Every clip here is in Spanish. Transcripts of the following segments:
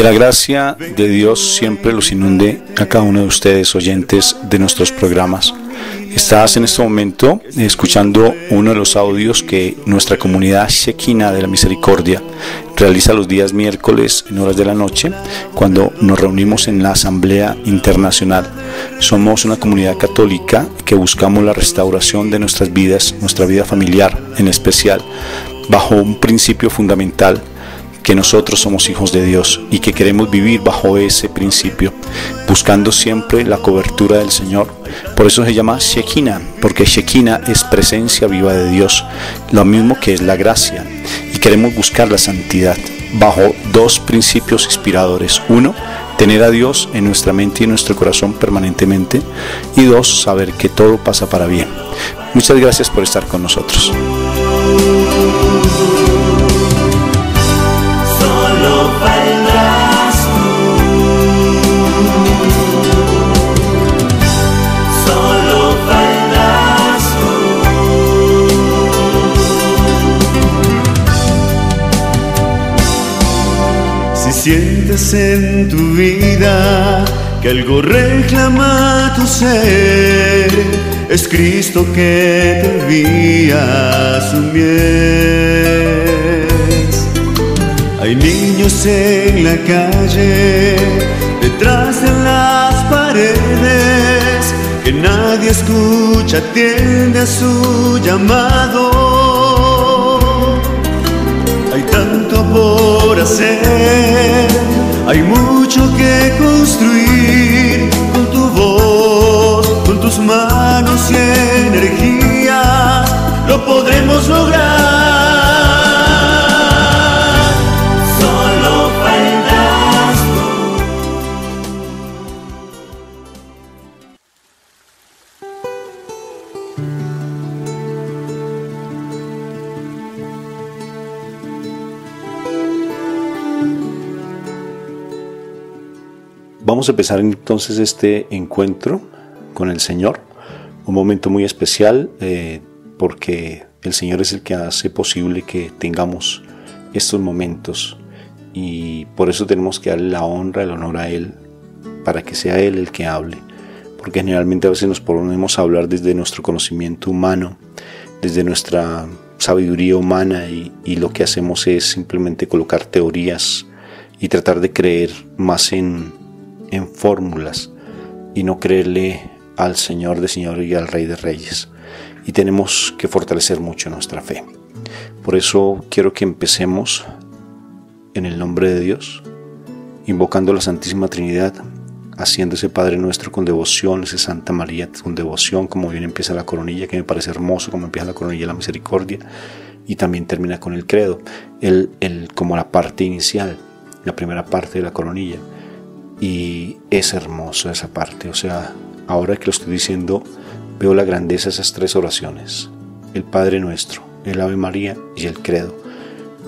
Que la gracia de Dios siempre los inunde a cada uno de ustedes, oyentes de nuestros programas. Estás en este momento escuchando uno de los audios que nuestra comunidad Shekinah de la Misericordia realiza los días miércoles en horas de la noche, cuando nos reunimos en la Asamblea Internacional. Somos una comunidad católica que buscamos la restauración de nuestras vidas, nuestra vida familiar en especial, bajo un principio fundamental: que nosotros somos hijos de Dios y que queremos vivir bajo ese principio, buscando siempre la cobertura del Señor. Por eso se llama Shekinah, porque Shekinah es presencia viva de Dios, lo mismo que es la gracia, y queremos buscar la santidad bajo dos principios inspiradores: uno, tener a Dios en nuestra mente y en nuestro corazón permanentemente, y dos, saber que todo pasa para bien. Muchas gracias por estar con nosotros. Sientes en tu vida que algo reclama tu ser, es Cristo que te envía su mies. Hay niños en la calle, detrás de las paredes, que nadie escucha, atiende a su llamado. Hay tanto por hacer, hay mucho que construir, con tu voz, con tus manos y energía, lo podremos lograr. Solo faltas tú. Vamos a empezar entonces este encuentro con el Señor, un momento muy especial porque el Señor es el que hace posible que tengamos estos momentos, y por eso tenemos que darle la honra, el honor a Él, para que sea Él el que hable, porque generalmente a veces nos ponemos a hablar desde nuestro conocimiento humano, desde nuestra sabiduría humana, y lo que hacemos es simplemente colocar teorías y tratar de creer más en fórmulas y no creerle al Señor de señores y al Rey de reyes, y tenemos que fortalecer mucho nuestra fe. Por eso quiero que empecemos en el nombre de Dios, invocando a la Santísima Trinidad, haciendo ese Padre Nuestro con devoción, ese Santa María con devoción, como bien empieza la coronilla, que me parece hermoso como empieza la coronilla de la Misericordia, y también termina con el credo, como la parte inicial, la primera parte de la coronilla. Y es hermoso esa parte, o sea, ahora que lo estoy diciendo, veo la grandeza de esas tres oraciones: el Padre Nuestro, el Ave María y el Credo.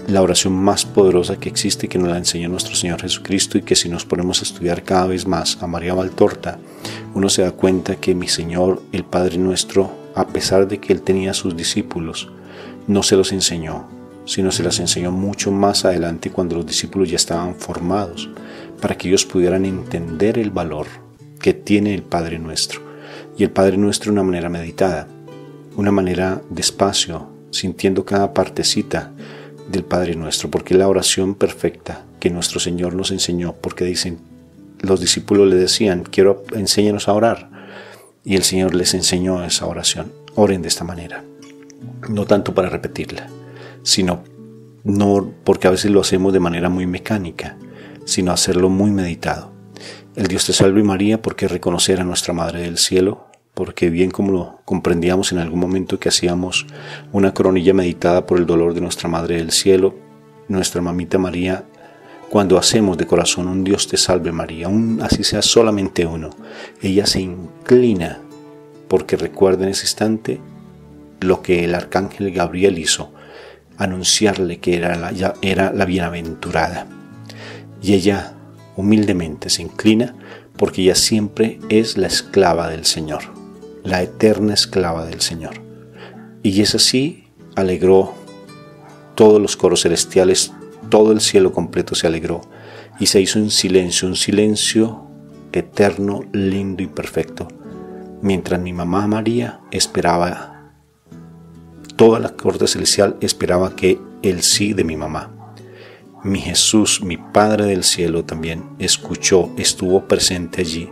La oración más poderosa que existe, que nos la enseñó nuestro Señor Jesucristo, y que si nos ponemos a estudiar cada vez más a María Valtorta, uno se da cuenta que mi Señor, el Padre Nuestro, a pesar de que Él tenía a sus discípulos, no se los enseñó, sino se las enseñó mucho más adelante, cuando los discípulos ya estaban formados, para que ellos pudieran entender el valor que tiene el Padre Nuestro. Y el Padre Nuestro de una manera meditada, una manera despacio, sintiendo cada partecita del Padre Nuestro, porque es la oración perfecta que nuestro Señor nos enseñó, porque dicen, los discípulos le decían, enséñanos a orar, y el Señor les enseñó esa oración: oren de esta manera, no tanto para repetirla, sino no porque a veces lo hacemos de manera muy mecánica, sino hacerlo muy meditado. El Dios te salve María, porque reconocer a nuestra Madre del Cielo, porque bien como lo comprendíamos en algún momento que hacíamos una coronilla meditada por el dolor de nuestra Madre del Cielo, nuestra mamita María, cuando hacemos de corazón un Dios te salve María, así sea solamente uno, ella se inclina, porque recuerda en ese instante lo que el arcángel Gabriel hizo, anunciarle que era la bienaventurada. Y ella humildemente se inclina, porque ella siempre es la esclava del Señor, la eterna esclava del Señor. Y es así, alegró todos los coros celestiales, todo el cielo completo se alegró, y se hizo un silencio eterno, lindo y perfecto, mientras mi mamá María esperaba, toda la corte celestial esperaba que el sí de mi mamá. Mi Jesús, mi Padre del cielo, también escuchó, estuvo presente allí,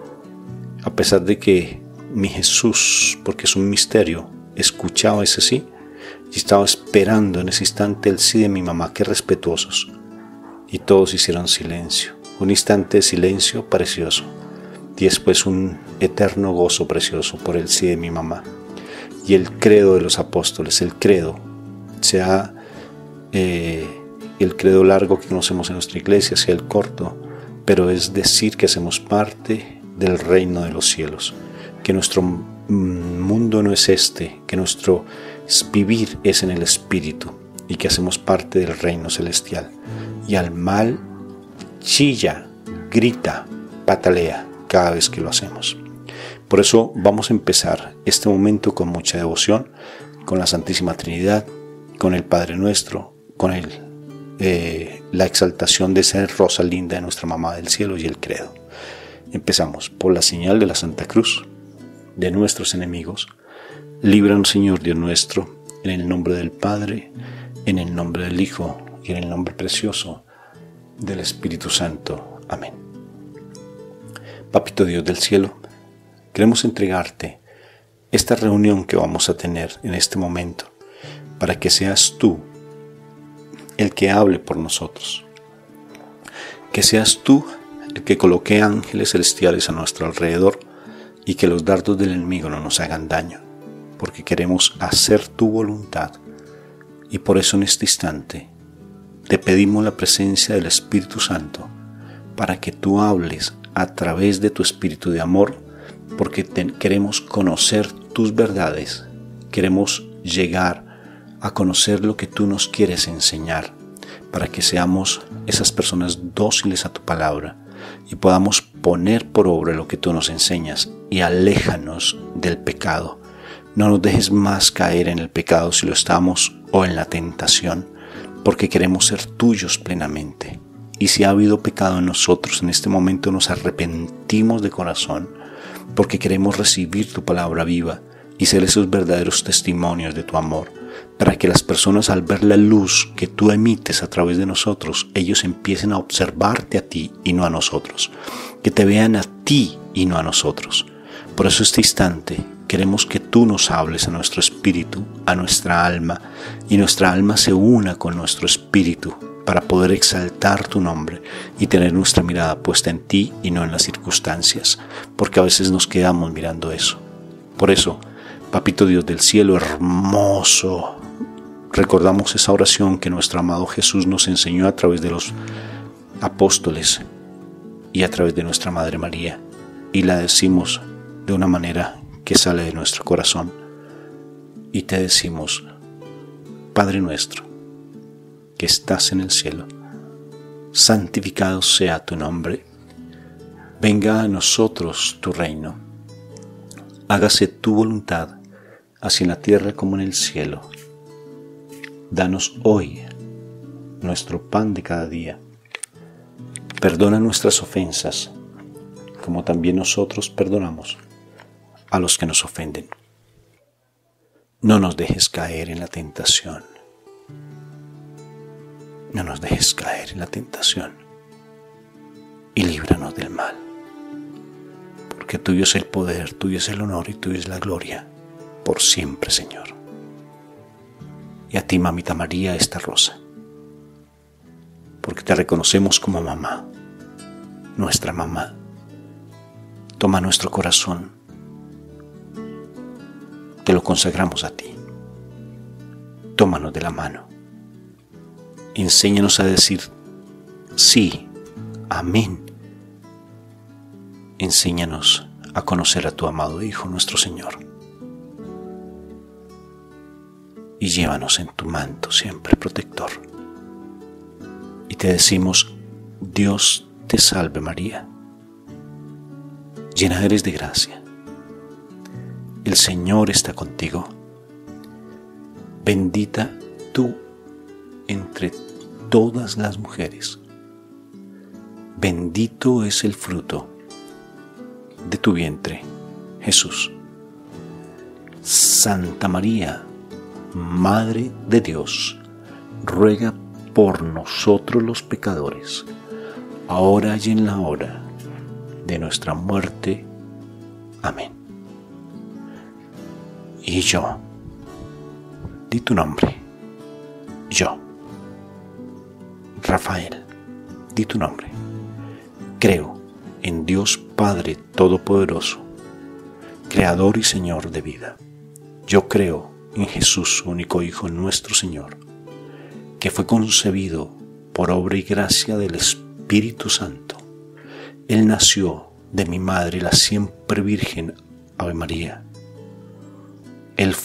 a pesar de que mi Jesús, porque es un misterio, escuchaba ese sí y estaba esperando en ese instante el sí de mi mamá. Qué respetuosos. Y todos hicieron silencio, un instante de silencio precioso y después un eterno gozo precioso por el sí de mi mamá. Y el credo de los apóstoles, el credo, sea el credo largo que conocemos en nuestra iglesia, sea el corto, pero es decir que hacemos parte del reino de los cielos, que nuestro mundo no es este, que nuestro vivir es en el Espíritu y que hacemos parte del reino celestial. Y al mal chilla, grita, patalea cada vez que lo hacemos. Por eso vamos a empezar este momento con mucha devoción, con la Santísima Trinidad, con el Padre Nuestro, con la exaltación de esa rosa linda de nuestra Mamá del Cielo y el credo. Empezamos por la señal de la Santa Cruz de nuestros enemigos. Líbranos, Señor Dios nuestro, en el nombre del Padre, en el nombre del Hijo y en el nombre precioso del Espíritu Santo. Amén. Papito Dios del cielo, queremos entregarte esta reunión que vamos a tener en este momento para que seas tú el que hable por nosotros, que seas tú el que coloque ángeles celestiales a nuestro alrededor y que los dardos del enemigo no nos hagan daño, porque queremos hacer tu voluntad. Y por eso en este instante te pedimos la presencia del Espíritu Santo para que tú hables a través de tu espíritu de amor, porque queremos conocer tus verdades, queremos llegar a conocer lo que tú nos quieres enseñar, para que seamos esas personas dóciles a tu palabra y podamos poner por obra lo que tú nos enseñas, y aléjanos del pecado. No nos dejes más caer en el pecado si lo estamos, o en la tentación, porque queremos ser tuyos plenamente. Y si ha habido pecado en nosotros, en este momento nos arrepentimos de corazón, porque queremos recibir tu palabra viva y ser esos verdaderos testimonios de tu amor, para que las personas, al ver la luz que tú emites a través de nosotros, ellos empiecen a observarte a ti y no a nosotros, que te vean a ti y no a nosotros. Por eso este instante queremos que tú nos hables a nuestro espíritu, a nuestra alma, y nuestra alma se una con nuestro espíritu para poder exaltar tu nombre y tener nuestra mirada puesta en ti y no en las circunstancias, porque a veces nos quedamos mirando eso. Por eso, Papito Dios del cielo, hermoso, recordamos esa oración que nuestro amado Jesús nos enseñó a través de los apóstoles y a través de nuestra Madre María, y la decimos de una manera que sale de nuestro corazón, y te decimos: Padre nuestro, que estás en el cielo, santificado sea tu nombre, venga a nosotros tu reino, hágase tu voluntad, así en la tierra como en el cielo. Danos hoy nuestro pan de cada día. Perdona nuestras ofensas, como también nosotros perdonamos a los que nos ofenden. No nos dejes caer en la tentación. No nos dejes caer en la tentación. Y líbranos del mal. Porque tuyo es el poder, tuyo es el honor y tuyo es la gloria, por siempre, Señor. Y a ti, Mamita María, esta rosa, porque te reconocemos como mamá, nuestra mamá. Toma nuestro corazón, te lo consagramos a ti. Tómanos de la mano. Enséñanos a decir sí, amén. Enséñanos a conocer a tu amado Hijo, nuestro Señor. Y llévanos en tu manto siempre protector. Y te decimos: Dios te salve María, llena eres de gracia. El Señor está contigo. Bendita tú entre todas las mujeres. Bendito es el fruto de tu vientre, Jesús. Santa María, Madre de Dios, ruega por nosotros los pecadores, ahora y en la hora de nuestra muerte. Amén. Y yo, di tu nombre. Yo, Rafael, di tu nombre. Creo en Dios Padre Todopoderoso, Creador y Señor de vida. Yo creo en Jesús, su único Hijo, nuestro Señor, que fue concebido por obra y gracia del Espíritu Santo. Él nació de mi madre, la siempre Virgen Ave María. Él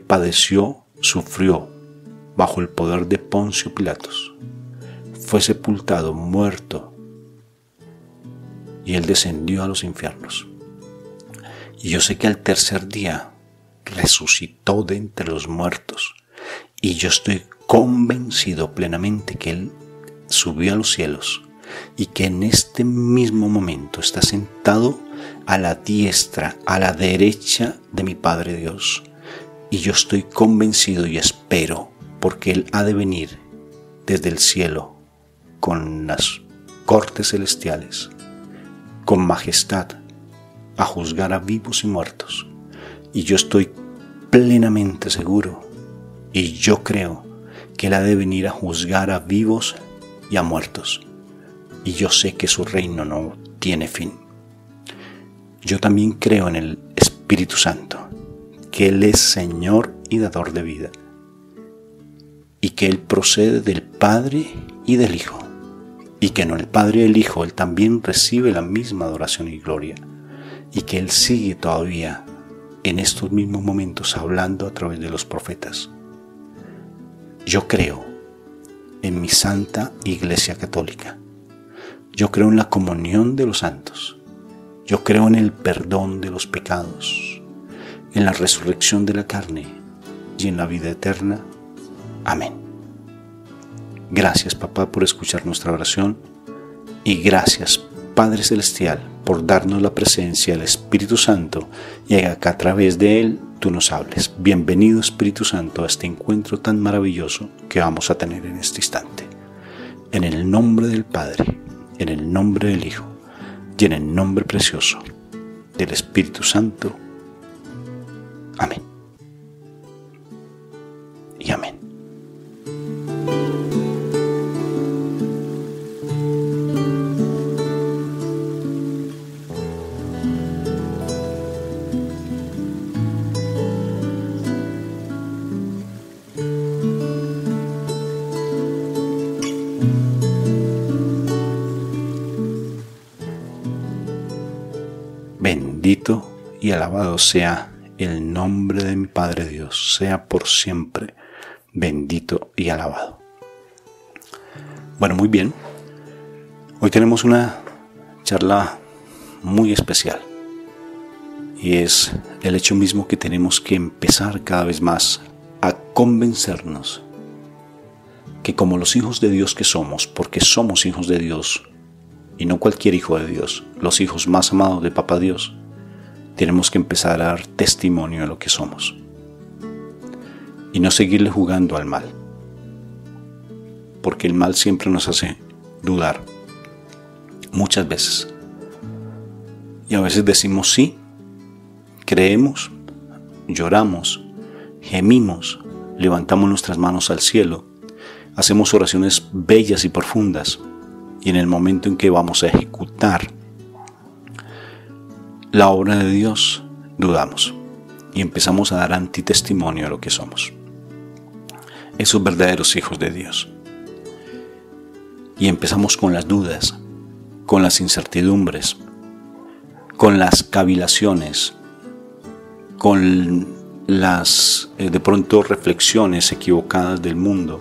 padeció, sufrió bajo el poder de Poncio Pilatos. Fue sepultado, muerto, y Él descendió a los infiernos. Y yo sé que al tercer día resucitó de entre los muertos. Y yo estoy convencido plenamente que Él subió a los cielos y que en este mismo momento está sentado a la diestra, a la derecha de mi Padre Dios. Y yo estoy convencido y espero, porque Él ha de venir desde el cielo con las cortes celestiales, con majestad, a juzgar a vivos y muertos. Y yo estoy plenamente seguro, y yo creo que Él ha de venir a juzgar a vivos y a muertos. Y yo sé que su reino no tiene fin. Yo también creo en el Espíritu Santo, que Él es Señor y dador de vida, y que Él procede del Padre y del Hijo, y que en el Padre y el Hijo Él también recibe la misma adoración y gloria, y que Él sigue todavía en estos mismos momentos hablando a través de los profetas. Yo creo en mi Santa Iglesia Católica. Yo creo en la comunión de los santos. Yo creo en el perdón de los pecados, en la resurrección de la carne y en la vida eterna. Amén. Gracias, Papá, por escuchar nuestra oración, y gracias, Padre Celestial, por darnos la presencia del Espíritu Santo y que a través de Él tú nos hables. Bienvenido, Espíritu Santo, a este encuentro tan maravilloso que vamos a tener en este instante. En el nombre del Padre, en el nombre del Hijo y en el nombre precioso del Espíritu Santo. Amén. Y amén. Bendito y alabado sea el nombre de mi Padre Dios, sea por siempre bendito y alabado. Bueno, muy bien. Hoy tenemos una charla muy especial, y es el hecho mismo que tenemos que empezar cada vez más a convencernos que, como los hijos de Dios que somos, porque somos hijos de Dios, y no cualquier hijo de Dios, los hijos más amados de Papá Dios, tenemos que empezar a dar testimonio de lo que somos y no seguirle jugando al mal, porque el mal siempre nos hace dudar muchas veces, y a veces decimos sí, creemos, lloramos, gemimos, levantamos nuestras manos al cielo, hacemos oraciones bellas y profundas, y en el momento en que vamos a ejecutar la obra de Dios, dudamos y empezamos a dar antitestimonio de lo que somos, esos verdaderos hijos de Dios. Y empezamos con las dudas, con las incertidumbres, con las cavilaciones, con las de pronto reflexiones equivocadas del mundo.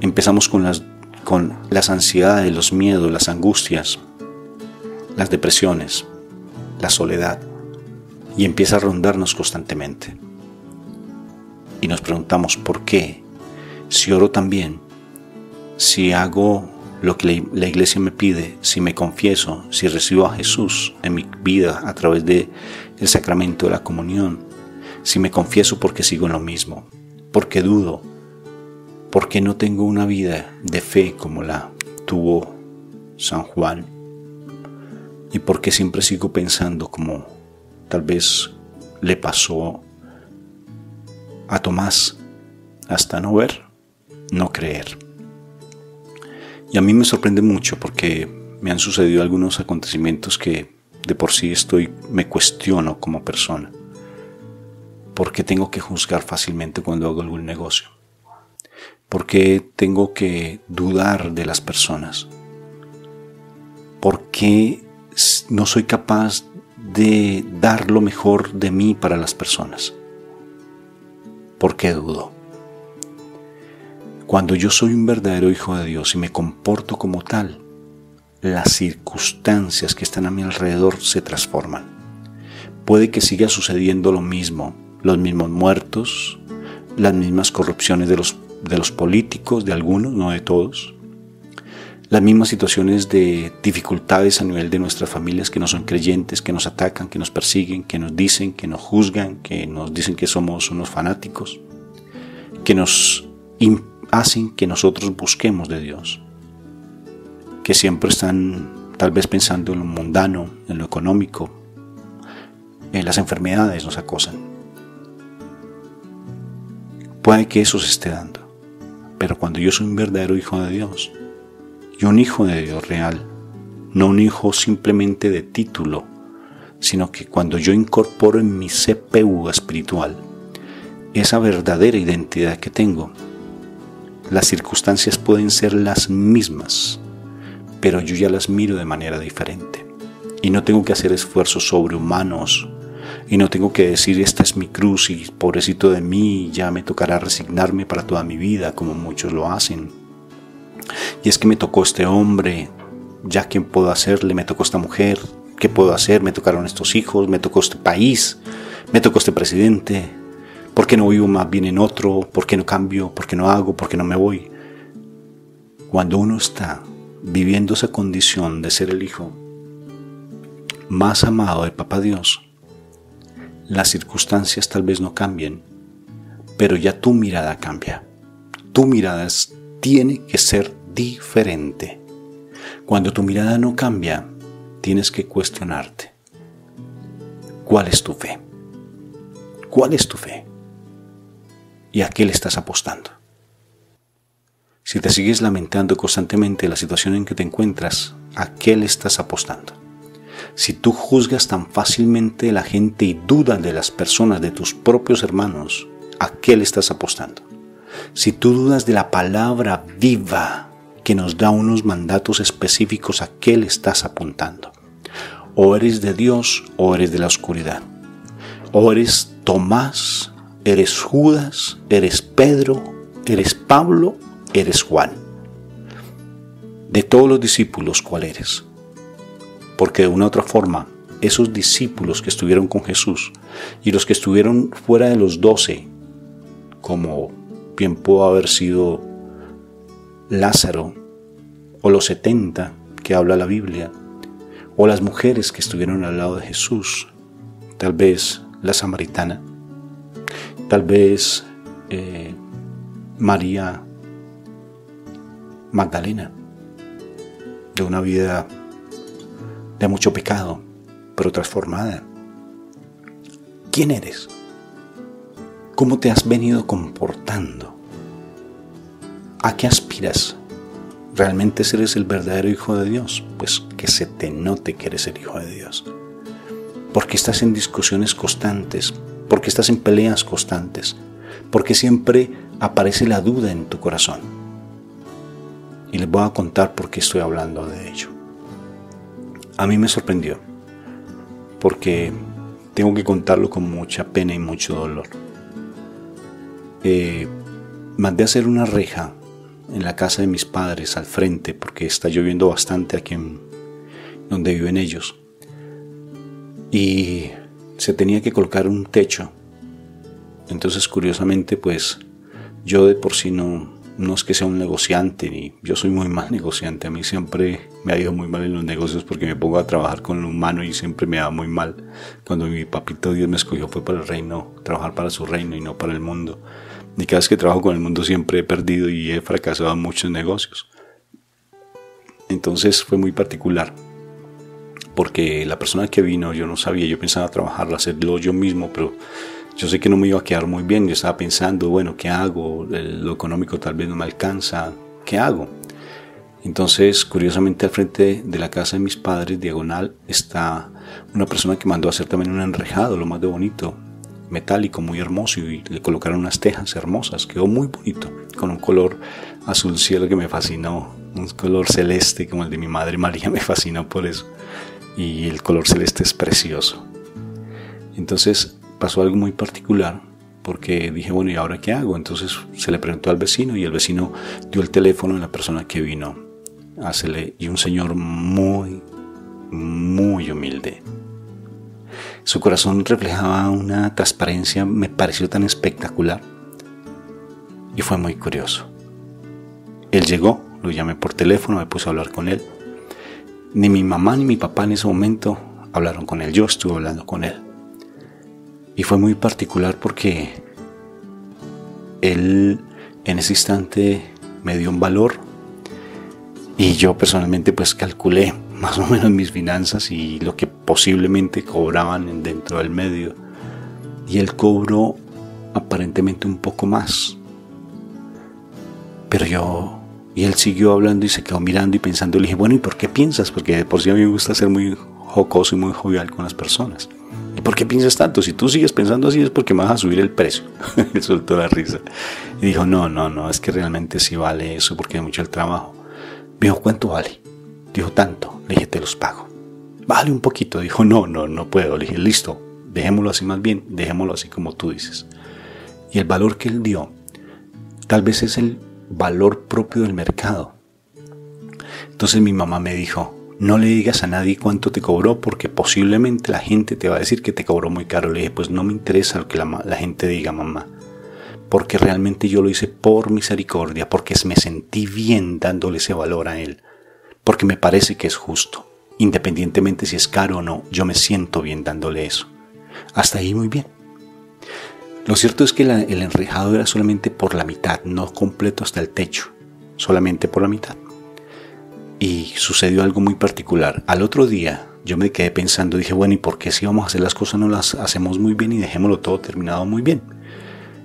Empezamos con las ansiedades, los miedos, las angustias, las depresiones, la soledad, y empieza a rondarnos constantemente. Y nos preguntamos por qué, si oro tan bien, si hago lo que la iglesia me pide, si me confieso, si recibo a Jesús en mi vida a través del sacramento de la comunión, si me confieso porque sigo en lo mismo, porque dudo, porque no tengo una vida de fe como la tuvo San Juan, y porque siempre sigo pensando como tal vez le pasó a Tomás, hasta no ver, no creer. Y a mí me sorprende mucho porque me han sucedido algunos acontecimientos que de por sí me cuestiono como persona. ¿Por qué tengo que juzgar fácilmente cuando hago algún negocio? ¿Por qué tengo que dudar de las personas? ¿Por qué no soy capaz de dar lo mejor de mí para las personas? ¿Por qué dudo? Cuando yo soy un verdadero hijo de Dios y me comporto como tal, las circunstancias que están a mi alrededor se transforman. Puede que siga sucediendo lo mismo, los mismos muertos, las mismas corrupciones de los políticos, de algunos, no de todos, las mismas situaciones de dificultades a nivel de nuestras familias que no son creyentes, que nos atacan, que nos persiguen, que nos dicen, que nos juzgan, que nos dicen que somos unos fanáticos, que nos hacen que nosotros busquemos de Dios, que siempre están tal vez pensando en lo mundano, en lo económico, en las enfermedades nos acosan. Puede que eso se esté dando, pero cuando yo soy un verdadero hijo de Dios, y un hijo de Dios real, no un hijo simplemente de título, sino que cuando yo incorporo en mi CPU espiritual esa verdadera identidad que tengo, las circunstancias pueden ser las mismas, pero yo ya las miro de manera diferente. Y no tengo que hacer esfuerzos sobrehumanos, y no tengo que decir esta es mi cruz y pobrecito de mí, ya me tocará resignarme para toda mi vida, como muchos lo hacen. Y es que me tocó este hombre, ya ¿qué puedo hacerle? Me tocó esta mujer, ¿qué puedo hacer? Me tocaron estos hijos, me tocó este país, me tocó este presidente. ¿Por qué no vivo más bien en otro? ¿Por qué no cambio? ¿Por qué no hago? ¿Por qué no me voy? Cuando uno está viviendo esa condición de ser el hijo más amado de Papá Dios, las circunstancias tal vez no cambien, pero ya tu mirada cambia. Tu mirada tiene que ser diferente. Cuando tu mirada no cambia, tienes que cuestionarte. ¿Cuál es tu fe? ¿Cuál es tu fe? ¿Y a qué le estás apostando? Si te sigues lamentando constantemente de la situación en que te encuentras, ¿a qué le estás apostando? Si tú juzgas tan fácilmente a la gente y dudas de las personas, de tus propios hermanos, ¿a qué le estás apostando? Si tú dudas de la palabra viva que nos da unos mandatos específicos, ¿a qué le estás apuntando? O eres de Dios o eres de la oscuridad. O eres Tomás, eres Judas, eres Pedro, eres Pablo, eres Juan. De todos los discípulos, ¿cuál eres? Porque de una u otra forma, esos discípulos que estuvieron con Jesús y los que estuvieron fuera de los 12, como bien pudo haber sido Lázaro, o los 70 que habla la Biblia, o las mujeres que estuvieron al lado de Jesús, tal vez la samaritana, tal vez María Magdalena, de una vida de mucho pecado, pero transformada. ¿Quién eres? ¿Cómo te has venido comportando? ¿A qué aspiras? ¿Realmente eres el verdadero hijo de Dios? Pues que se te note que eres el hijo de Dios. ¿Por qué estás en discusiones constantes? ¿Por qué estás en peleas constantes? ¿Por qué siempre aparece la duda en tu corazón? Y les voy a contar por qué estoy hablando de ello. A mí me sorprendió, porque tengo que contarlo con mucha pena y mucho dolor. Mandé a hacer una reja en la casa de mis padres al frente, porque está lloviendo bastante aquí donde viven ellos, y se tenía que colocar un techo. Entonces, curiosamente, pues yo de por sí no no es que sea un negociante, ni yo soy muy mal negociante. A mí siempre me ha ido muy mal en los negocios porque me pongo a trabajar con lo humano y siempre me va muy mal. Cuando mi papito Dios me escogió fue para el reino, trabajar para su reino y no para el mundo. Y cada vez que trabajo con el mundo siempre he perdido y he fracasado en muchos negocios. Entonces fue muy particular, porque la persona que vino yo no sabía, yo pensaba trabajarla, hacerlo yo mismo, pero yo sé que no me iba a quedar muy bien. Yo estaba pensando, bueno, ¿qué hago? Lo económico tal vez no me alcanza, ¿qué hago? Entonces, curiosamente, al frente de la casa de mis padres, diagonal, está una persona que mandó a hacer también un enrejado, lo más de bonito, metálico, muy hermoso, y le colocaron unas tejas hermosas. Quedó muy bonito, con un color azul cielo que me fascinó, un color celeste como el de mi madre María, me fascinó por eso, y el color celeste es precioso. Entonces pasó algo muy particular, porque dije, bueno, ¿y ahora qué hago? Entonces se le preguntó al vecino, y el vecino dio el teléfono de la persona que vino a hacerle, y un señor muy, muy humilde. Su corazón reflejaba una transparencia, me pareció tan espectacular, y fue muy curioso. Él llegó, lo llamé por teléfono, me puse a hablar con él. Ni mi mamá ni mi papá en ese momento hablaron con él, yo estuve hablando con él. Y fue muy particular porque él en ese instante me dio un valor, y yo personalmente pues calculé más o menos mis finanzas y lo que posiblemente cobraban dentro del medio, y él cobró aparentemente un poco más, y él siguió hablando y se quedó mirando y pensando. Le dije, bueno, ¿y por qué piensas? Porque de por sí a mí me gusta ser muy jocoso y muy jovial con las personas. ¿Y por qué piensas tanto? Si tú sigues pensando así es porque me vas a subir el precio. Él soltó la risa y dijo, no, es que realmente sí vale eso porque es mucho el trabajo. Me dijo, ¿cuánto vale? Dijo, tanto. Le dije, te los pago. Vale un poquito. Dijo, no puedo. Le dije, listo, dejémoslo así más bien, dejémoslo así como tú dices. Y el valor que él dio, tal vez es el valor propio del mercado. Entonces mi mamá me dijo, no le digas a nadie cuánto te cobró porque posiblemente la gente te va a decir que te cobró muy caro. Le dije, pues no me interesa lo que la gente diga, mamá, porque realmente yo lo hice por misericordia, porque me sentí bien dándole ese valor a él, porque me parece que es justo. Independientemente si es caro o no, yo me siento bien dándole eso. Hasta ahí muy bien. Lo cierto es que el enrejado era solamente por la mitad, no completo hasta el techo, solamente por la mitad. Y sucedió algo muy particular. Al otro día yo me quedé pensando, dije, bueno, ¿y por qué si vamos a hacer las cosas no las hacemos muy bien y dejémoslo todo terminado muy bien?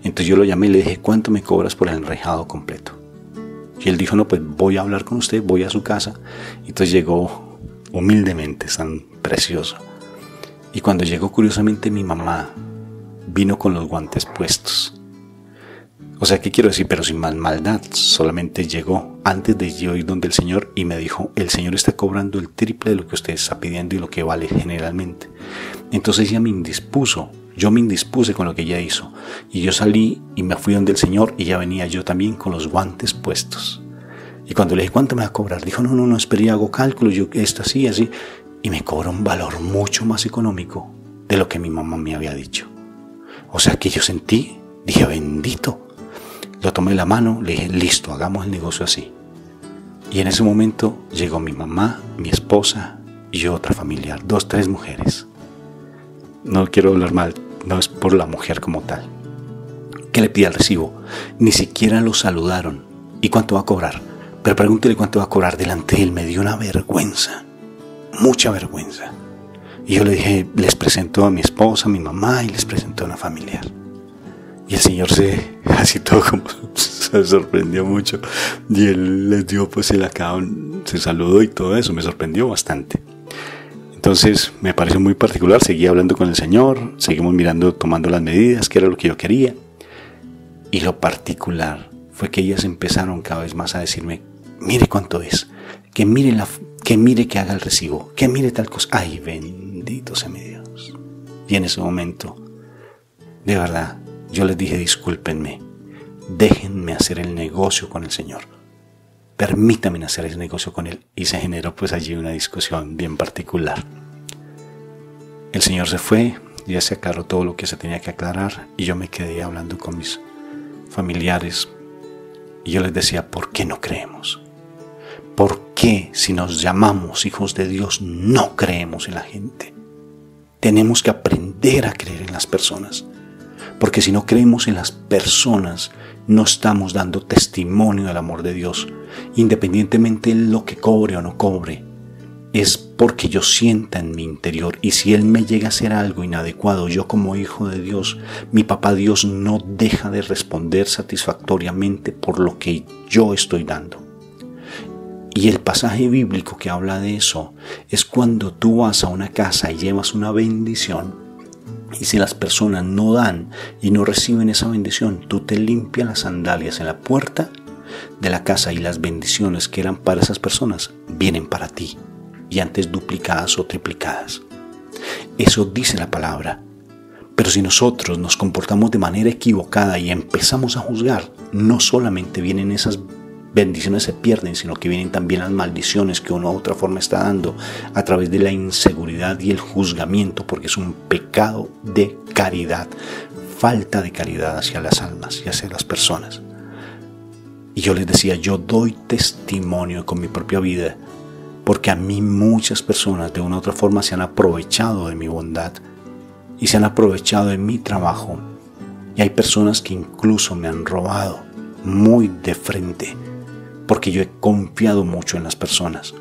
Entonces yo lo llamé y le dije, ¿cuánto me cobras por el enrejado completo? Y él dijo, no, pues voy a hablar con usted, voy a su casa. Y entonces llegó humildemente, tan precioso. Y cuando llegó, curiosamente, mi mamá vino con los guantes puestos. O sea, ¿qué quiero decir? Pero sin maldad, solamente llegó antes de yo ir donde el Señor y me dijo, el Señor está cobrando el triple de lo que usted está pidiendo y lo que vale generalmente. Entonces ella me indispuso, yo me indispuse con lo que ella hizo. Y yo salí y me fui donde el Señor y ya venía yo también con los guantes puestos. Y cuando le dije, ¿cuánto me va a cobrar? Dijo, no, espere, hago cálculos, yo esto así. Y me cobró un valor mucho más económico de lo que mi mamá me había dicho. O sea que yo sentí, dije, bendito. Lo tomé la mano, le dije, listo, hagamos el negocio así. Y en ese momento llegó mi mamá, mi esposa y otra familiar, 2, 3 mujeres. No quiero hablar mal, no es por la mujer como tal. ¿Qué le pide el recibo? Ni siquiera lo saludaron. ¿Y cuánto va a cobrar? Pero pregúntele cuánto va a cobrar delante de él. Me dio una vergüenza, mucha vergüenza. Y yo le dije, les presento a mi esposa, a mi mamá y les presento a una familiar. Y el Señor así todo como se sorprendió mucho. Y Él les dio pues el acá, se saludó y todo eso, me sorprendió bastante. Entonces me pareció muy particular, seguí hablando con el Señor, seguimos mirando, tomando las medidas, que era lo que yo quería. Y lo particular fue que ellas empezaron cada vez más a decirme, mire cuánto es, que mire que haga el recibo, que mire tal cosa. Ay, bendito sea mi Dios. Y en ese momento, de verdad, yo les dije, discúlpenme, déjenme hacer el negocio con el Señor. Permítanme hacer ese negocio con Él. Y se generó pues allí una discusión bien particular. El Señor se fue, ya se aclaró todo lo que se tenía que aclarar y yo me quedé hablando con mis familiares. Y yo les decía, ¿por qué no creemos? ¿Por qué si nos llamamos hijos de Dios no creemos en la gente? Tenemos que aprender a creer en las personas. Porque si no creemos en las personas, no estamos dando testimonio del amor de Dios. Independientemente de lo que cobre o no cobre, es porque yo sienta en mi interior. Y si Él me llega a hacer algo inadecuado, yo como hijo de Dios, mi papá Dios no deja de responder satisfactoriamente por lo que yo estoy dando. Y el pasaje bíblico que habla de eso es cuando tú vas a una casa y llevas una bendición, y si las personas no dan y no reciben esa bendición, tú te limpias las sandalias en la puerta de la casa y las bendiciones que eran para esas personas vienen para ti, y antes duplicadas o triplicadas. Eso dice la palabra. Pero si nosotros nos comportamos de manera equivocada y empezamos a juzgar, no solamente vienen esas bendiciones se pierden, sino que vienen también las maldiciones que una u otra forma está dando a través de la inseguridad y el juzgamiento, porque es un pecado de caridad, falta de caridad hacia las almas y hacia las personas. Y yo les decía, yo doy testimonio con mi propia vida, porque a mí muchas personas de una u otra forma se han aprovechado de mi bondad y se han aprovechado de mi trabajo, y hay personas que incluso me han robado muy de frente, porque yo he confiado mucho en las personas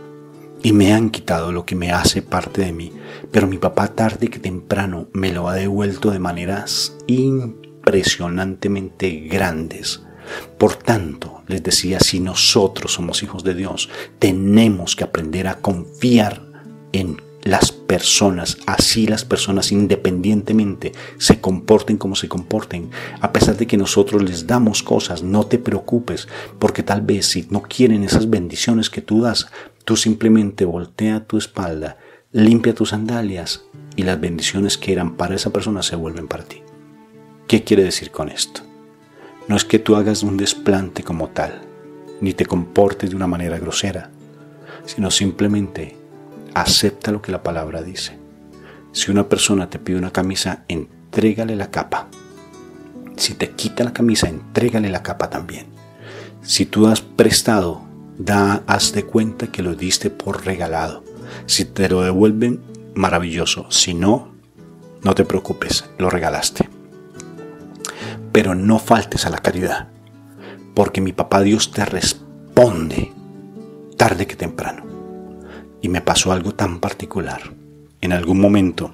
y me han quitado lo que me hace parte de mí, pero mi papá tarde que temprano me lo ha devuelto de maneras impresionantemente grandes. Por tanto, les decía, si nosotros somos hijos de Dios, tenemos que aprender a confiar en las personas, así las personas independientemente se comporten como se comporten. A pesar de que nosotros les damos cosas, no te preocupes, porque tal vez si no quieren esas bendiciones que tú das, tú simplemente voltea tu espalda, limpia tus sandalias y las bendiciones que eran para esa persona se vuelven para ti. ¿Qué quiere decir con esto? No es que tú hagas un desplante como tal, ni te comportes de una manera grosera, sino simplemente acepta lo que la palabra dice. Si una persona te pide una camisa, entrégale la capa. Si te quita la camisa, entrégale la capa también. Si tú has prestado, haz de cuenta que lo diste por regalado. Si te lo devuelven, maravilloso. Si no, no te preocupes, lo regalaste. Pero no faltes a la caridad, porque mi papá Dios te responde tarde que temprano. Y me pasó algo tan particular. En algún momento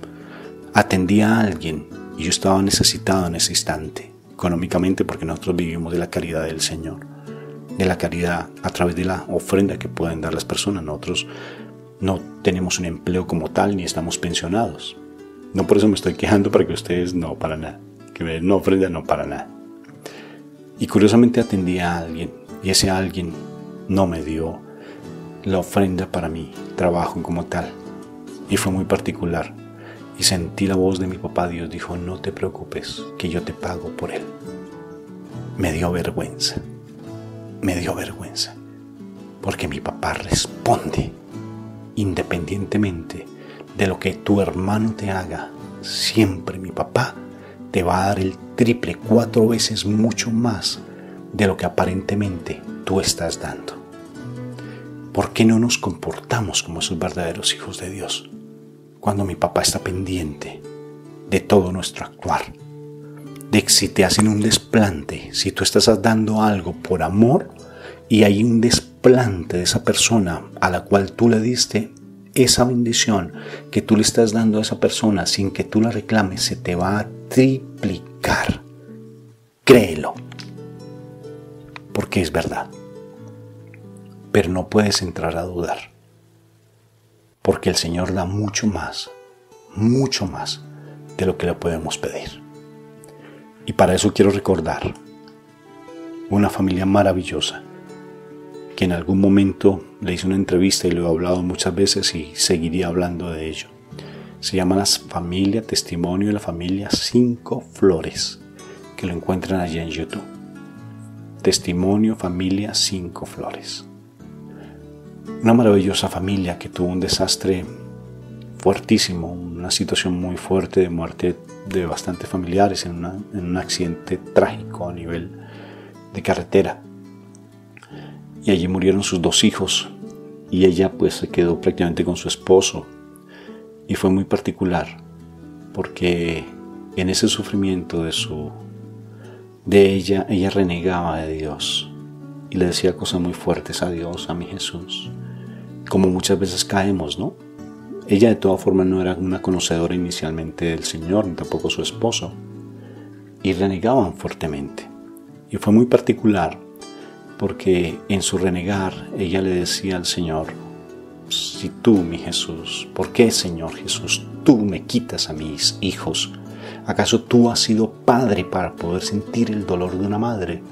atendí a alguien y yo estaba necesitado en ese instante, económicamente, porque nosotros vivimos de la caridad del Señor, de la caridad a través de la ofrenda que pueden dar las personas. Nosotros no tenemos un empleo como tal ni estamos pensionados. No por eso me estoy quejando, para que ustedes no, para nada, que me den una ofrenda, no, para nada. Y curiosamente atendí a alguien y ese alguien no me dio la ofrenda para mi trabajo como tal, y fue muy particular, y sentí la voz de mi papá Dios. Dijo, no te preocupes, que yo te pago por él. Me dio vergüenza, porque mi papá responde independientemente de lo que tu hermano te haga. Siempre mi papá te va a dar el triple, 4 veces mucho más de lo que aparentemente tú estás dando. ¿Por qué no nos comportamos como esos verdaderos hijos de Dios? Cuando mi papá está pendiente de todo nuestro actuar, de que si te hacen un desplante, si tú estás dando algo por amor y hay un desplante de esa persona a la cual tú le diste, esa bendición que tú le estás dando a esa persona sin que tú la reclames, se te va a triplicar. Créelo, porque es verdad. Pero no puedes entrar a dudar, porque el Señor da mucho más de lo que le podemos pedir. Y para eso quiero recordar una familia maravillosa que en algún momento le hice una entrevista y lo he hablado muchas veces y seguiría hablando de ello. Se llama la familia Testimonio de la familia 5 Flores, que lo encuentran allí en YouTube. Testimonio familia 5 Flores. Una maravillosa familia que tuvo un desastre fuertísimo, una situación muy fuerte de muerte de bastantes familiares en un accidente trágico a nivel de carretera. y allí murieron sus 2 hijos y ella pues se quedó prácticamente con su esposo. Y fue muy particular porque en ese sufrimiento de ella renegaba de Dios y le decía cosas muy fuertes a Dios, a mi Jesús, como muchas veces caemos, ¿no? Ella de todas formas no era una conocedora inicialmente del Señor, ni tampoco su esposo, y renegaban fuertemente. Y fue muy particular porque en su renegar ella le decía al Señor: si tú, mi Jesús, ¿por qué, Señor Jesús, tú me quitas a mis hijos? ¿Acaso tú has sido padre para poder sentir el dolor de una madre?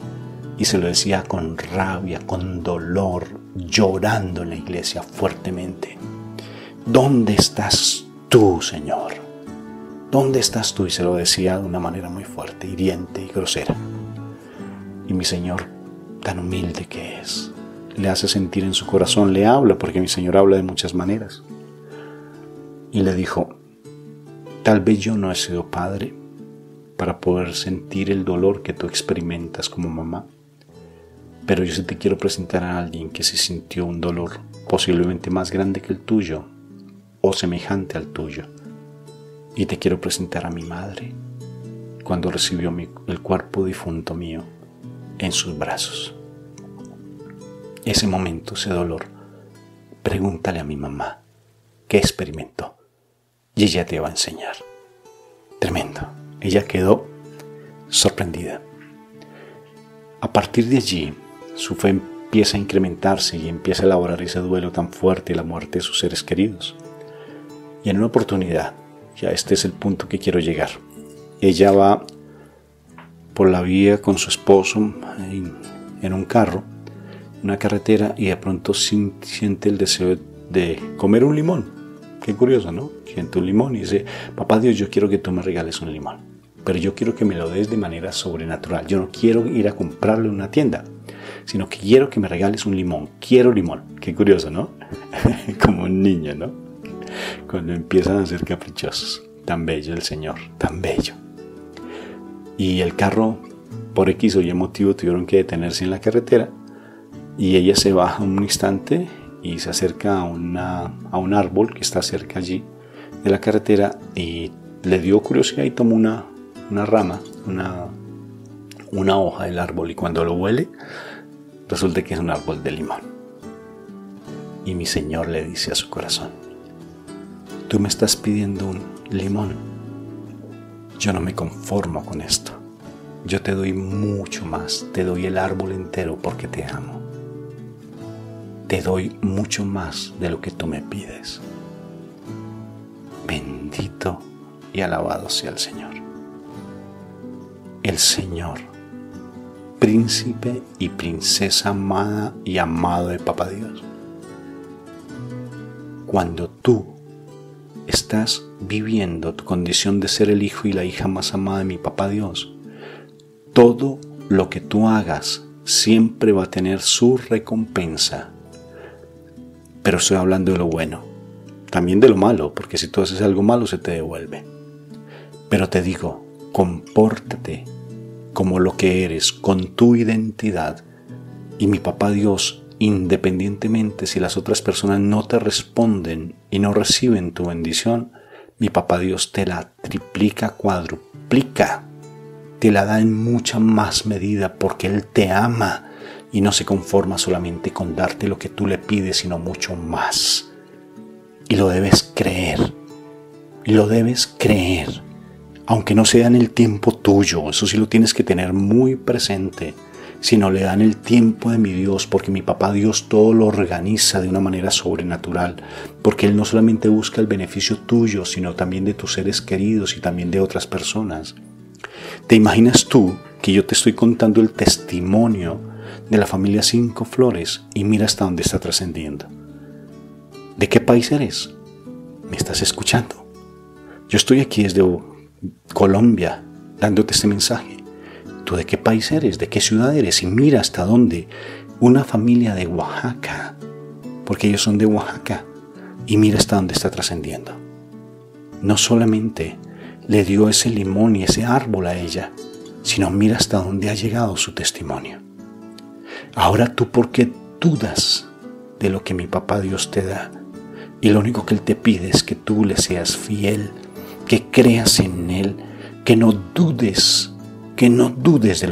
Y se lo decía con rabia, con dolor, llorando en la iglesia fuertemente. ¿Dónde estás tú, Señor? ¿Dónde estás tú? Y se lo decía de una manera muy fuerte, hiriente y grosera. Y mi Señor, tan humilde que es, le hace sentir en su corazón, le habla, porque mi Señor habla de muchas maneras. Y le dijo: tal vez yo no he sido padre para poder sentir el dolor que tú experimentas como mamá, pero yo sí te quiero presentar a alguien que sí sintió un dolor posiblemente más grande que el tuyo o semejante al tuyo. Y te quiero presentar a mi madre cuando recibió el cuerpo difunto mío en sus brazos. Ese momento, ese dolor, pregúntale a mi mamá qué experimentó y ella te va a enseñar. Tremendo. Ella quedó sorprendida. A partir de allí, su fe empieza a incrementarse y empieza a elaborar ese duelo tan fuerte de la muerte de sus seres queridos. Y en una oportunidad, ya este es el punto que quiero llegar, ella va por la vía con su esposo en un carro, una carretera, y de pronto siente el deseo de comer un limón. Qué curioso, ¿no? Siente un limón y dice: papá Dios, yo quiero que tú me regales un limón, pero yo quiero que me lo des de manera sobrenatural. Yo no quiero ir a comprarlo en una tienda, sino que quiero que me regales un limón. Quiero limón. Qué curioso, ¿no? Como un niño, ¿no? Cuando empiezan a ser caprichosos. Tan bello el Señor, tan bello. Y el carro, por X o Y motivo, tuvieron que detenerse en la carretera, y ella se baja un instante y se acerca a un árbol que está cerca allí de la carretera, y le dio curiosidad y tomó una rama, una hoja del árbol, y cuando lo huele resulta que es un árbol de limón. Y mi Señor le dice a su corazón: tú me estás pidiendo un limón, yo no me conformo con esto, yo te doy mucho más, te doy el árbol entero porque te amo. Te doy mucho más de lo que tú me pides. Bendito y alabado sea el Señor. El Señor, príncipe y princesa amada y amado de Papá Dios. Cuando tú estás viviendo tu condición de ser el hijo y la hija más amada de mi Papá Dios, todo lo que tú hagas siempre va a tener su recompensa. Pero estoy hablando de lo bueno, también de lo malo, porque si tú haces algo malo se te devuelve. Pero te digo, compórtate como lo que eres, con tu identidad, y mi Papá Dios, independientemente si las otras personas no te responden y no reciben tu bendición, mi Papá Dios te la triplica, cuadruplica, te la da en mucha más medida, porque Él te ama y no se conforma solamente con darte lo que tú le pides, sino mucho más. Y lo debes creer, aunque no sea en el tiempo tuyo. Eso sí lo tienes que tener muy presente, sino le dan el tiempo de mi Dios, porque mi Papá Dios todo lo organiza de una manera sobrenatural, porque Él no solamente busca el beneficio tuyo, sino también de tus seres queridos y también de otras personas. ¿Te imaginas tú que yo te estoy contando el testimonio de la familia Cinco Flores y mira hasta dónde está trascendiendo? ¿De qué país eres? ¿Me estás escuchando? Yo estoy aquí desde Colombia dándote este mensaje. ¿Tú de qué país eres? ¿De qué ciudad eres? Y mira hasta dónde una familia de Oaxaca, porque ellos son de Oaxaca, y mira hasta dónde está trascendiendo. No solamente le dio ese limón y ese árbol a ella, sino mira hasta dónde ha llegado su testimonio. Ahora tú, ¿por qué dudas de lo que mi papá Dios te da. Y lo único que Él te pide es que tú le seas fiel, que creas en Él, que no dudes de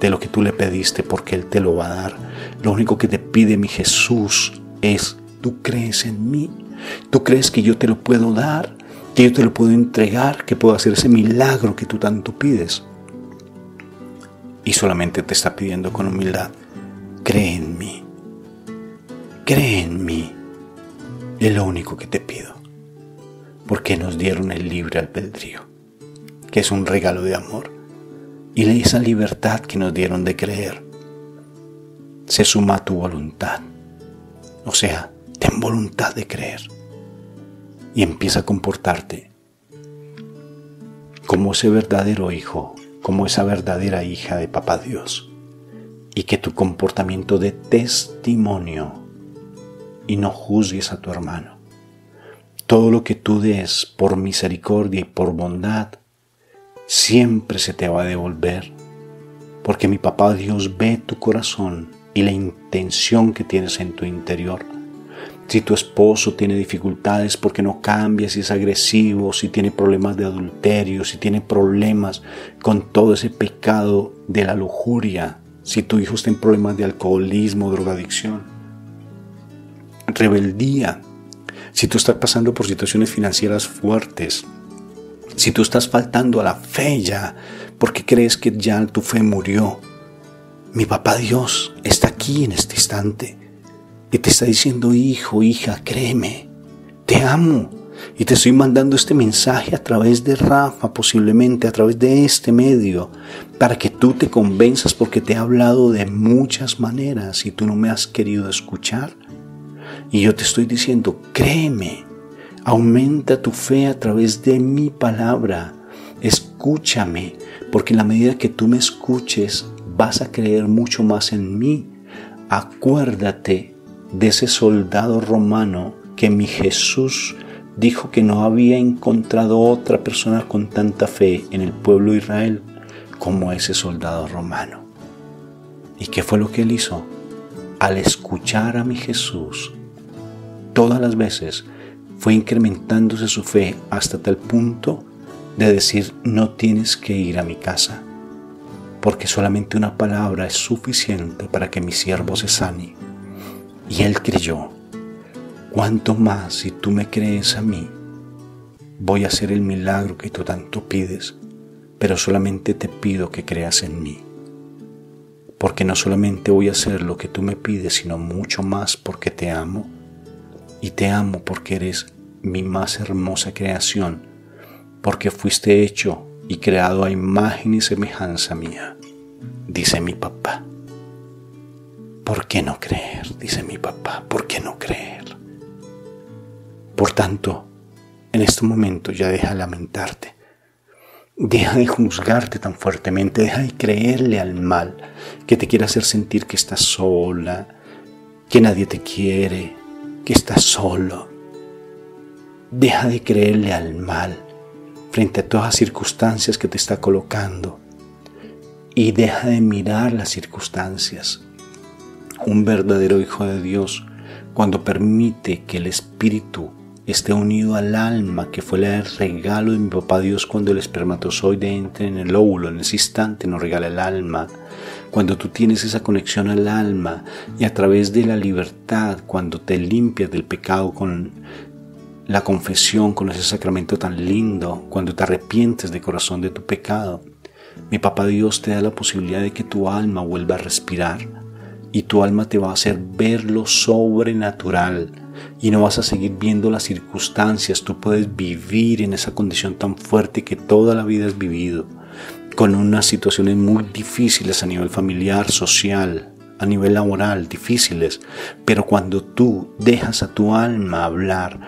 lo que tú le pediste, porque Él te lo va a dar. Lo único que te pide mi Jesús es: tú crees en mí, tú crees que yo te lo puedo dar, que yo te lo puedo entregar, que puedo hacer ese milagro que tú tanto pides. Y solamente te está pidiendo con humildad: cree en mí, cree en mí. Es lo único que te pido, porque nos dieron el libre albedrío, que es un regalo de amor, y esa libertad que nos dieron de creer se suma a tu voluntad. O sea, ten voluntad de creer y empieza a comportarte como ese verdadero hijo, como esa verdadera hija de Papá Dios, y que tu comportamiento dé testimonio y no juzgues a tu hermano. Todo lo que tú des por misericordia y por bondad siempre se te va a devolver, porque mi Papá Dios ve tu corazón y la intención que tienes en tu interior. Si tu esposo tiene dificultades porque no cambia, si es agresivo, si tiene problemas de adulterio, si tiene problemas con todo ese pecado de la lujuria, si tu hijo está en problemas de alcoholismo, drogadicción, rebeldía, si tú estás pasando por situaciones financieras fuertes, si tú estás faltando a la fe ya porque crees que ya tu fe murió, mi Papá Dios está aquí en este instante y te está diciendo: hijo, hija, créeme, te amo, y te estoy mandando este mensaje a través de Rafa, posiblemente a través de este medio, para que tú te convenzas, porque te he hablado de muchas maneras y tú no me has querido escuchar. Y yo te estoy diciendo: créeme, aumenta tu fe a través de mi palabra, escúchame, porque en la medida que tú me escuches vas a creer mucho más en mí. Acuérdate de ese soldado romano que mi Jesús dijo que no había encontrado otra persona con tanta fe en el pueblo de Israel como ese soldado romano. ¿Y qué fue lo que él hizo? Al escuchar a mi Jesús, todas las veces fue incrementándose su fe hasta tal punto de decir: no tienes que ir a mi casa, porque solamente una palabra es suficiente para que mi siervo se sane. Y él creyó. Cuanto más, si tú me crees a mí, voy a hacer el milagro que tú tanto pides, pero solamente te pido que creas en mí, porque no solamente voy a hacer lo que tú me pides, sino mucho más, porque te amo. Y te amo porque eres mi más hermosa creación, porque fuiste hecho y creado a imagen y semejanza mía, dice mi papá. ¿Por qué no creer? Dice mi papá. ¿Por qué no creer? Por tanto, en este momento ya deja de lamentarte. Deja de juzgarte tan fuertemente. Deja de creerle al mal que te quiere hacer sentir que estás sola, que nadie te quiere, que estás solo. Deja de creerle al mal frente a todas las circunstancias que te está colocando, y deja de mirar las circunstancias. Un verdadero hijo de Dios, cuando permite que el espíritu esté unido al alma, que fue el regalo de mi papá Dios cuando el espermatozoide entre en el óvulo, en ese instante nos regala el alma. Cuando tú tienes esa conexión al alma, y a través de la libertad, cuando te limpias del pecado con la confesión, con ese sacramento tan lindo, cuando te arrepientes de corazón de tu pecado, mi papá Dios te da la posibilidad de que tu alma vuelva a respirar, y tu alma te va a hacer ver lo sobrenatural, y no vas a seguir viendo las circunstancias. Tú puedes vivir en esa condición tan fuerte que toda la vida has vivido, con unas situaciones muy difíciles a nivel familiar, social, a nivel laboral, difíciles, pero cuando tú dejas a tu alma hablar,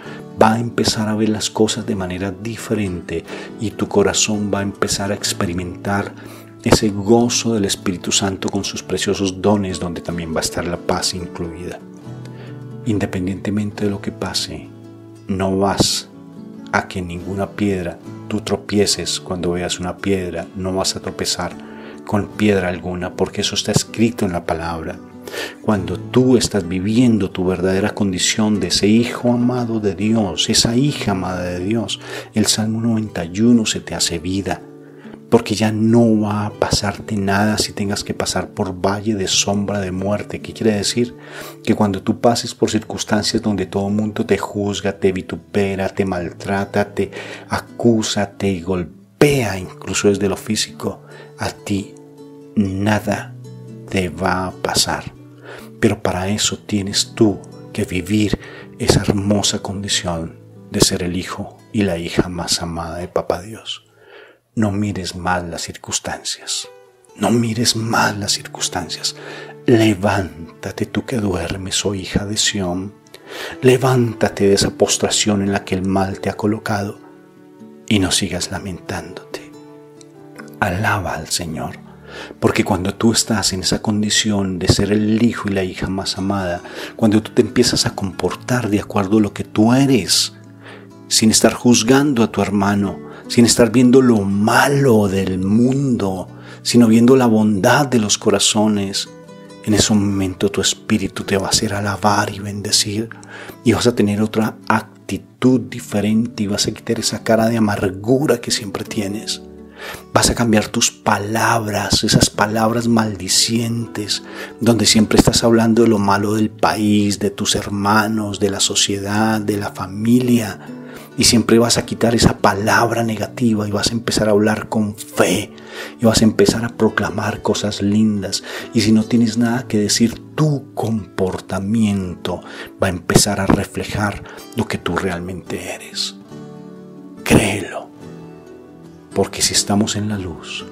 va a empezar a ver las cosas de manera diferente, y tu corazón va a empezar a experimentar ese gozo del Espíritu Santo con sus preciosos dones, donde también va a estar la paz incluida. Independientemente de lo que pase, no vas a que ninguna piedra tú tropieces. Cuando veas una piedra, no vas a tropezar con piedra alguna, porque eso está escrito en la palabra. Cuando tú estás viviendo tu verdadera condición de ese hijo amado de Dios, esa hija amada de Dios, el Salmo 91 se te hace vida. Porque ya no va a pasarte nada si tengas que pasar por valle de sombra de muerte. ¿Qué quiere decir? Que cuando tú pases por circunstancias donde todo el mundo te juzga, te vitupera, te maltrata, te acusa, te golpea, incluso desde lo físico, a ti nada te va a pasar. Pero para eso tienes tú que vivir esa hermosa condición de ser el hijo y la hija más amada de Papá Dios. No mires más las circunstancias. No mires más las circunstancias. Levántate tú que duermes, oh hija de Sión. Levántate de esa postración en la que el mal te ha colocado y no sigas lamentándote. Alaba al Señor, porque cuando tú estás en esa condición de ser el hijo y la hija más amada, cuando tú te empiezas a comportar de acuerdo a lo que tú eres, sin estar juzgando a tu hermano, sin estar viendo lo malo del mundo, sino viendo la bondad de los corazones, en ese momento tu espíritu te va a hacer alabar y bendecir, y vas a tener otra actitud diferente y vas a quitar esa cara de amargura que siempre tienes. Vas a cambiar tus palabras, esas palabras maldicientes, donde siempre estás hablando de lo malo del país, de tus hermanos, de la sociedad, de la familia. Y siempre vas a quitar esa palabra negativa y vas a empezar a hablar con fe. Y vas a empezar a proclamar cosas lindas. Y si no tienes nada que decir, tu comportamiento va a empezar a reflejar lo que tú realmente eres. Créelo. Porque si estamos en la luz,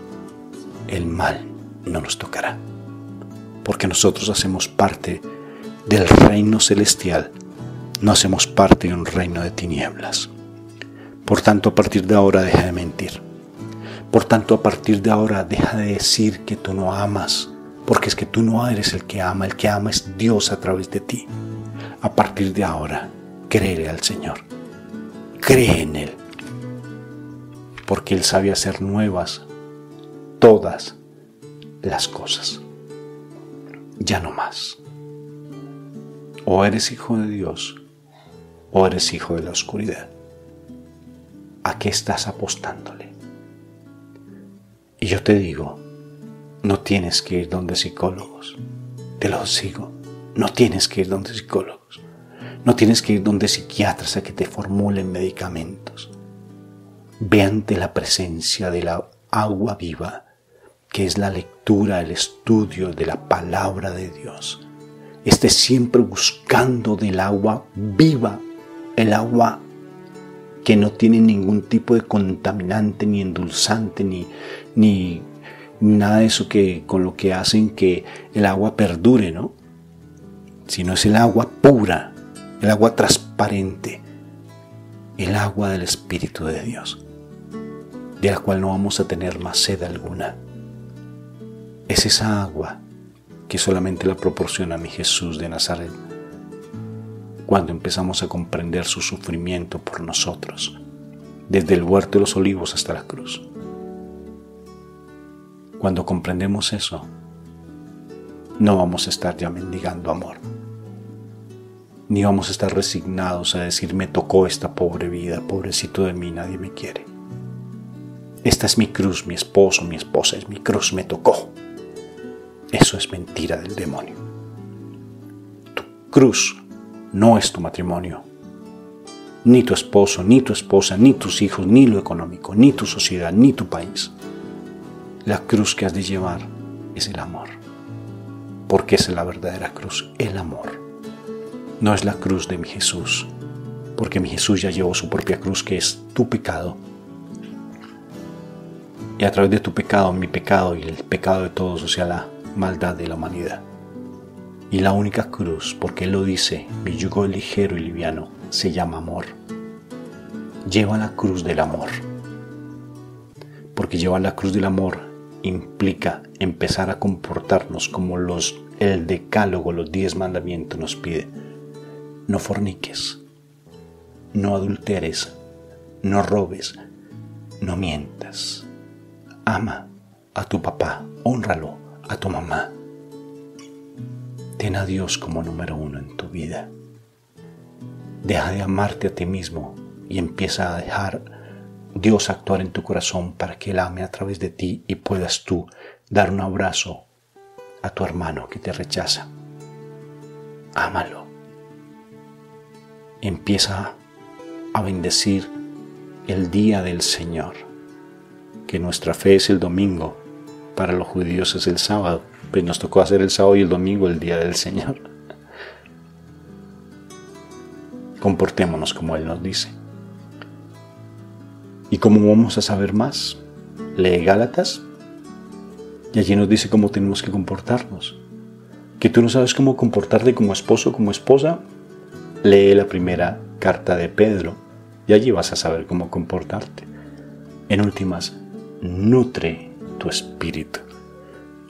el mal no nos tocará. Porque nosotros hacemos parte del reino celestial. No hacemos parte de un reino de tinieblas. Por tanto, a partir de ahora deja de mentir. Por tanto, a partir de ahora deja de decir que tú no amas, porque es que tú no eres el que ama es Dios a través de ti. A partir de ahora, créele al Señor. Cree en Él, porque Él sabe hacer nuevas todas las cosas. Ya no más. O eres hijo de Dios, o eres hijo de la oscuridad. ¿A qué estás apostándole? Y yo te digo, no tienes que ir donde psicólogos. Te lo digo, no tienes que ir donde psicólogos. No tienes que ir donde psiquiatras a que te formulen medicamentos. Ve ante la presencia de la agua viva, que es la lectura, el estudio de la palabra de Dios. Esté siempre buscando del agua viva, el agua que no tiene ningún tipo de contaminante, ni endulzante, ni nada de eso que con lo que hacen que el agua perdure, ¿no? Sino es el agua pura, el agua transparente, el agua del Espíritu de Dios, de la cual no vamos a tener más sed alguna. Es esa agua que solamente la proporciona mi Jesús de Nazaret, cuando empezamos a comprender su sufrimiento por nosotros, desde el huerto de los olivos hasta la cruz. Cuando comprendemos eso, no vamos a estar ya mendigando amor, ni vamos a estar resignados a decir, me tocó esta pobre vida, pobrecito de mí, nadie me quiere. Esta es mi cruz, mi esposo, mi esposa es mi cruz, me tocó. Eso es mentira del demonio. Tu cruz no es tu matrimonio, ni tu esposo, ni tu esposa, ni tus hijos, ni lo económico, ni tu sociedad, ni tu país. La cruz que has de llevar es el amor, porque esa es la verdadera cruz, el amor. No es la cruz de mi Jesús, porque mi Jesús ya llevó su propia cruz, que es tu pecado. Y a través de tu pecado, mi pecado y el pecado de todos, o sea, la maldad de la humanidad. Y la única cruz, porque Él lo dice, mi yugo es ligero y liviano, se llama amor. Lleva la cruz del amor. Porque llevar la cruz del amor implica empezar a comportarnos como el decálogo, los 10 mandamientos nos pide. No forniques, no adulteres, no robes, no mientas. Ama a tu papá, hónralo, a tu mamá. ten a Dios como número 1 en tu vida. Deja de amarte a ti mismo y empieza a dejar Dios actuar en tu corazón para que Él ame a través de ti y puedas tú dar un abrazo a tu hermano que te rechaza. Ámalo. Empieza a bendecir el día del Señor, que nuestra fe es el domingo, para los judíos es el sábado, pues nos tocó hacer el sábado y el domingo el día del Señor. Comportémonos como Él nos dice. ¿Y cómo vamos a saber más? Lee Gálatas y allí nos dice cómo tenemos que comportarnos. ¿Que tú no sabes cómo comportarte como esposo, como esposa? Lee la primera carta de Pedro y allí vas a saber cómo comportarte. En últimas, nutre tu espíritu,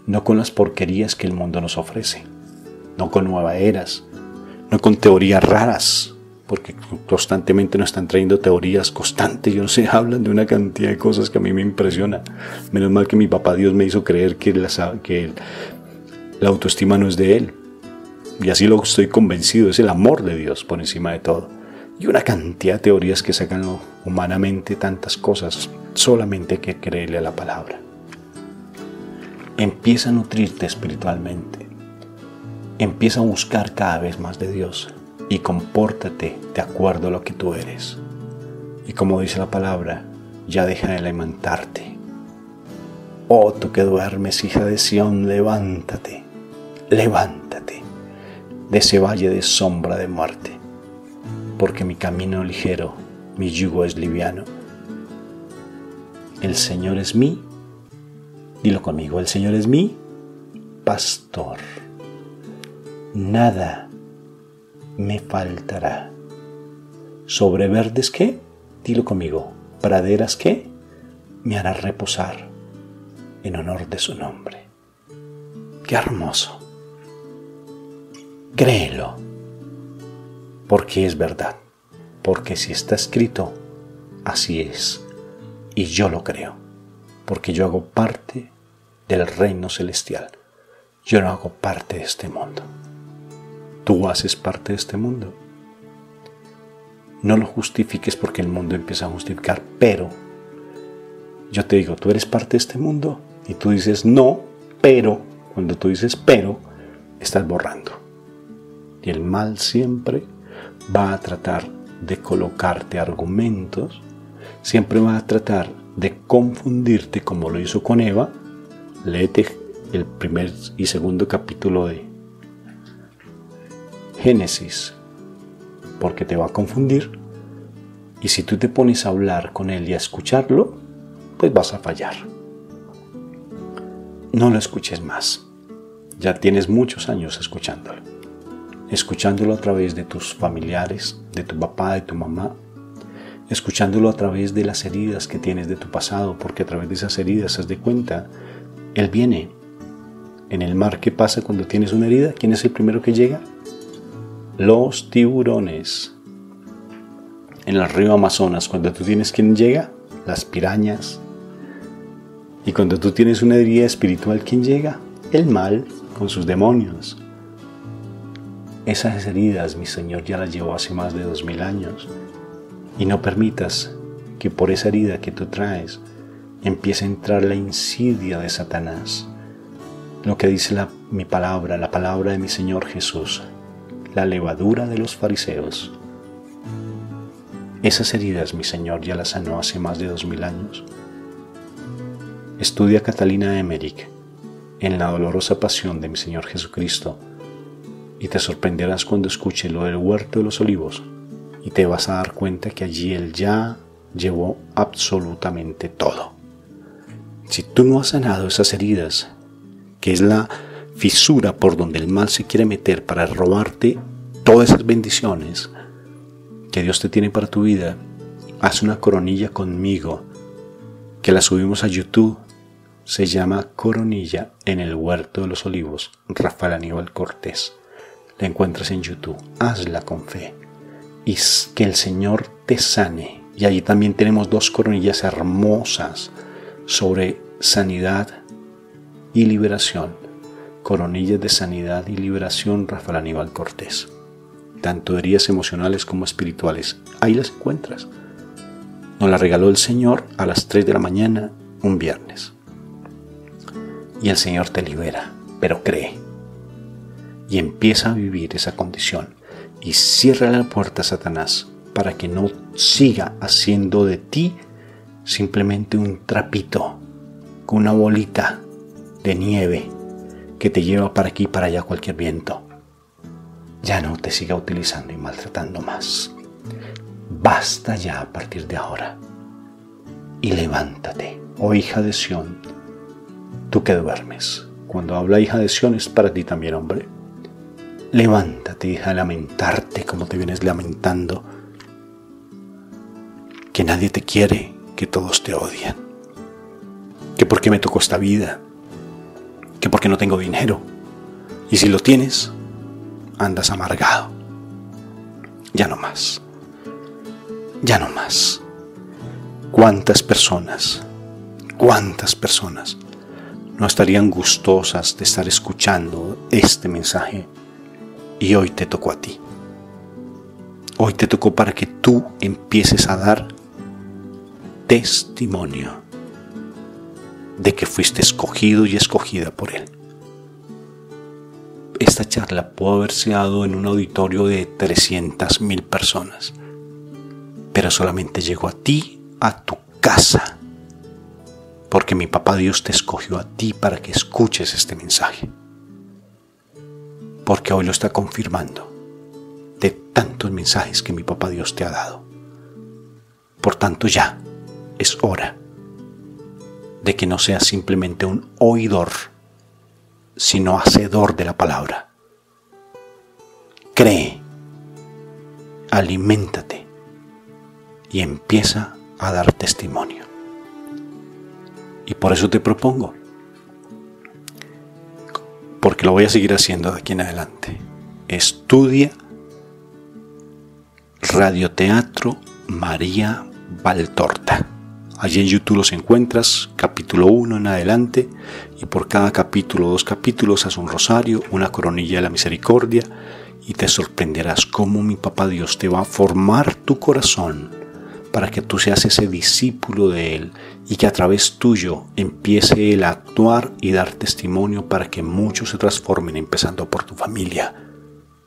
no con las porquerías que el mundo nos ofrece, no con nuevas eras, no con teorías raras, porque constantemente nos están trayendo teorías constantes. Yo no sé, hablan de una cantidad de cosas que a mí me impresiona. Menos mal que mi papá Dios me hizo creer que la autoestima no es de Él. Y así lo estoy convencido, es el amor de Dios por encima de todo. Y una cantidad de teorías que sacan humanamente tantas cosas. Solamente hay que creerle a la palabra. Empieza a nutrirte espiritualmente. Empieza a buscar cada vez más de Dios. Y compórtate de acuerdo a lo que tú eres. Y como dice la palabra, ya deja de lamentarte. Oh, tú que duermes, hija de Sión, levántate, levántate de ese valle de sombra de muerte, porque mi camino es ligero, mi yugo es liviano. El Señor es mi, dilo conmigo, el Señor es mi pastor. Nada me faltará. Sobre verdes, ¿qué? Dilo conmigo. Praderas, ¿qué? Me hará reposar en honor de su nombre. ¡Qué hermoso! Créelo, porque es verdad. Porque si está escrito, así es. Y yo lo creo, porque yo hago parte del reino celestial. Yo no hago parte de este mundo. Tú haces parte de este mundo. No lo justifiques porque el mundo empieza a justificar, pero yo te digo, tú eres parte de este mundo y tú dices no, pero, cuando tú dices pero, estás borrando. Y el mal siempre va a tratar de colocarte argumentos, siempre va a tratar de confundirte como lo hizo con Eva. Léete el primer y segundo capítulo de Génesis, porque te va a confundir, y si tú te pones a hablar con él y a escucharlo, pues vas a fallar. No lo escuches más. Ya tienes muchos años escuchándolo a través de tus familiares, de tu papá, de tu mamá, escuchándolo a través de las heridas que tienes de tu pasado, porque a través de esas heridas, haz de cuenta, él viene. En el mar, ¿qué pasa cuando tienes una herida? ¿Quién es el primero que llega? Los tiburones. En el río Amazonas, cuando tú tienes, ¿quién llega? Las pirañas. Y cuando tú tienes una herida espiritual, ¿quién llega? El mal con sus demonios. Esas heridas mi Señor ya las llevó hace más de 2000 años. Y no permitas que por esa herida que tú traes empiece a entrar la insidia de Satanás. Lo que dice mi palabra, la palabra de mi Señor Jesús. La levadura de los fariseos. Esas heridas mi Señor ya las sanó hace más de 2000 años. Estudia a Catalina Emmerich en la dolorosa pasión de mi Señor Jesucristo y te sorprenderás cuando escuches lo del huerto de los olivos y te vas a dar cuenta que allí Él ya llevó absolutamente todo. Si tú no has sanado esas heridas, que es la fisura por donde el mal se quiere meter para robarte todas esas bendiciones que Dios te tiene para tu vida, haz una coronilla conmigo, que la subimos a YouTube. Se llama Coronilla en el Huerto de los Olivos, Rafael Aníbal Cortés. La encuentras en YouTube. Hazla con fe y que el Señor te sane. Y allí también tenemos 2 coronillas hermosas sobre sanidad y liberación, Coronillas de Sanidad y Liberación Rafael Aníbal Cortés. Tanto de heridas emocionales como espirituales. Ahí las encuentras. Nos la regaló el Señor a las 3 de la mañana un viernes. Y el Señor te libera, pero cree. Y empieza a vivir esa condición. Y cierra la puerta a Satanás para que no siga haciendo de ti simplemente un trapito con una bolita de nieve que te lleva para aquí y para allá cualquier viento. Ya no te siga utilizando y maltratando más. Basta ya a partir de ahora. Y levántate, oh hija de Sión, tú que duermes. Cuando habla hija de Sión es para ti también, hombre. Levántate, hija, de lamentarte como te vienes lamentando. Que nadie te quiere, que todos te odian. Que por qué me tocó esta vida. Que porque no tengo dinero. Y si lo tienes, andas amargado. Ya no más. Ya no más. ¿Cuántas personas no estarían gustosas de estar escuchando este mensaje? Y hoy te tocó a ti. Hoy te tocó para que tú empieces a dar testimonio de que fuiste escogido y escogida por Él. Esta charla pudo haberse dado en un auditorio de 300,000 personas, pero solamente llegó a ti, a tu casa, porque mi papá Dios te escogió a ti para que escuches este mensaje, porque hoy lo está confirmando de tantos mensajes que mi papá Dios te ha dado. Por tanto, ya es hora de que no seas simplemente un oidor, sino hacedor de la palabra. Cree, aliméntate y empieza a dar testimonio. Y por eso te propongo, porque lo voy a seguir haciendo de aquí en adelante, estudia Radioteatro María Valtorta. Allí en YouTube los encuentras, capítulo 1 en adelante, y por cada capítulo, 2 capítulos, haz un rosario, una coronilla de la misericordia, y te sorprenderás cómo mi papá Dios te va a formar tu corazón para que tú seas ese discípulo de Él y que a través tuyo empiece Él a actuar y dar testimonio para que muchos se transformen, empezando por tu familia.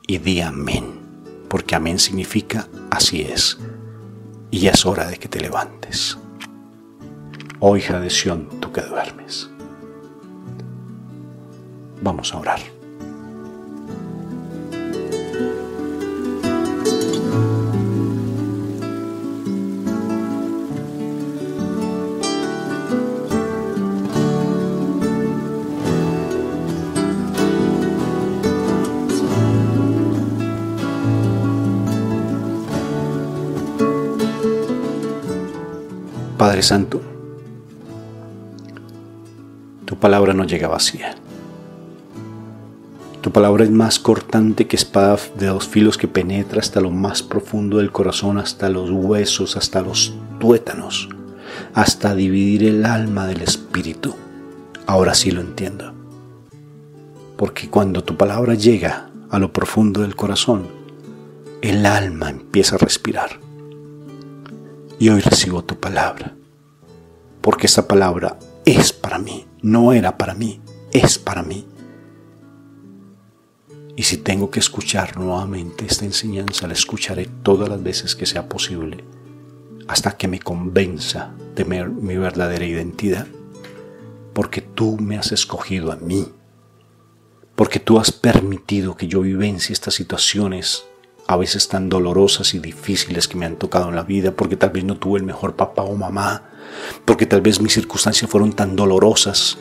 Y di amén, porque amén significa así es, y ya es hora de que te levantes. Oh hija de Sión, tú que duermes. Vamos a orar. Padre Santo, tu palabra no llega vacía. Tu palabra es más cortante que espada de 2 filos que penetra hasta lo más profundo del corazón, hasta los huesos, hasta los tuétanos, hasta dividir el alma del espíritu. Ahora sí lo entiendo. Porque cuando tu palabra llega a lo profundo del corazón, el alma empieza a respirar. Y hoy recibo tu palabra, porque esta palabra es para mí, no era para mí, es para mí. Y si tengo que escuchar nuevamente esta enseñanza, la escucharé todas las veces que sea posible, hasta que me convenza de mi verdadera identidad, porque tú me has escogido a mí, porque tú has permitido que yo vivencie estas situaciones a veces tan dolorosas y difíciles que me han tocado en la vida, porque tal vez no tuve el mejor papá o mamá, porque tal vez mis circunstancias fueron tan dolorosas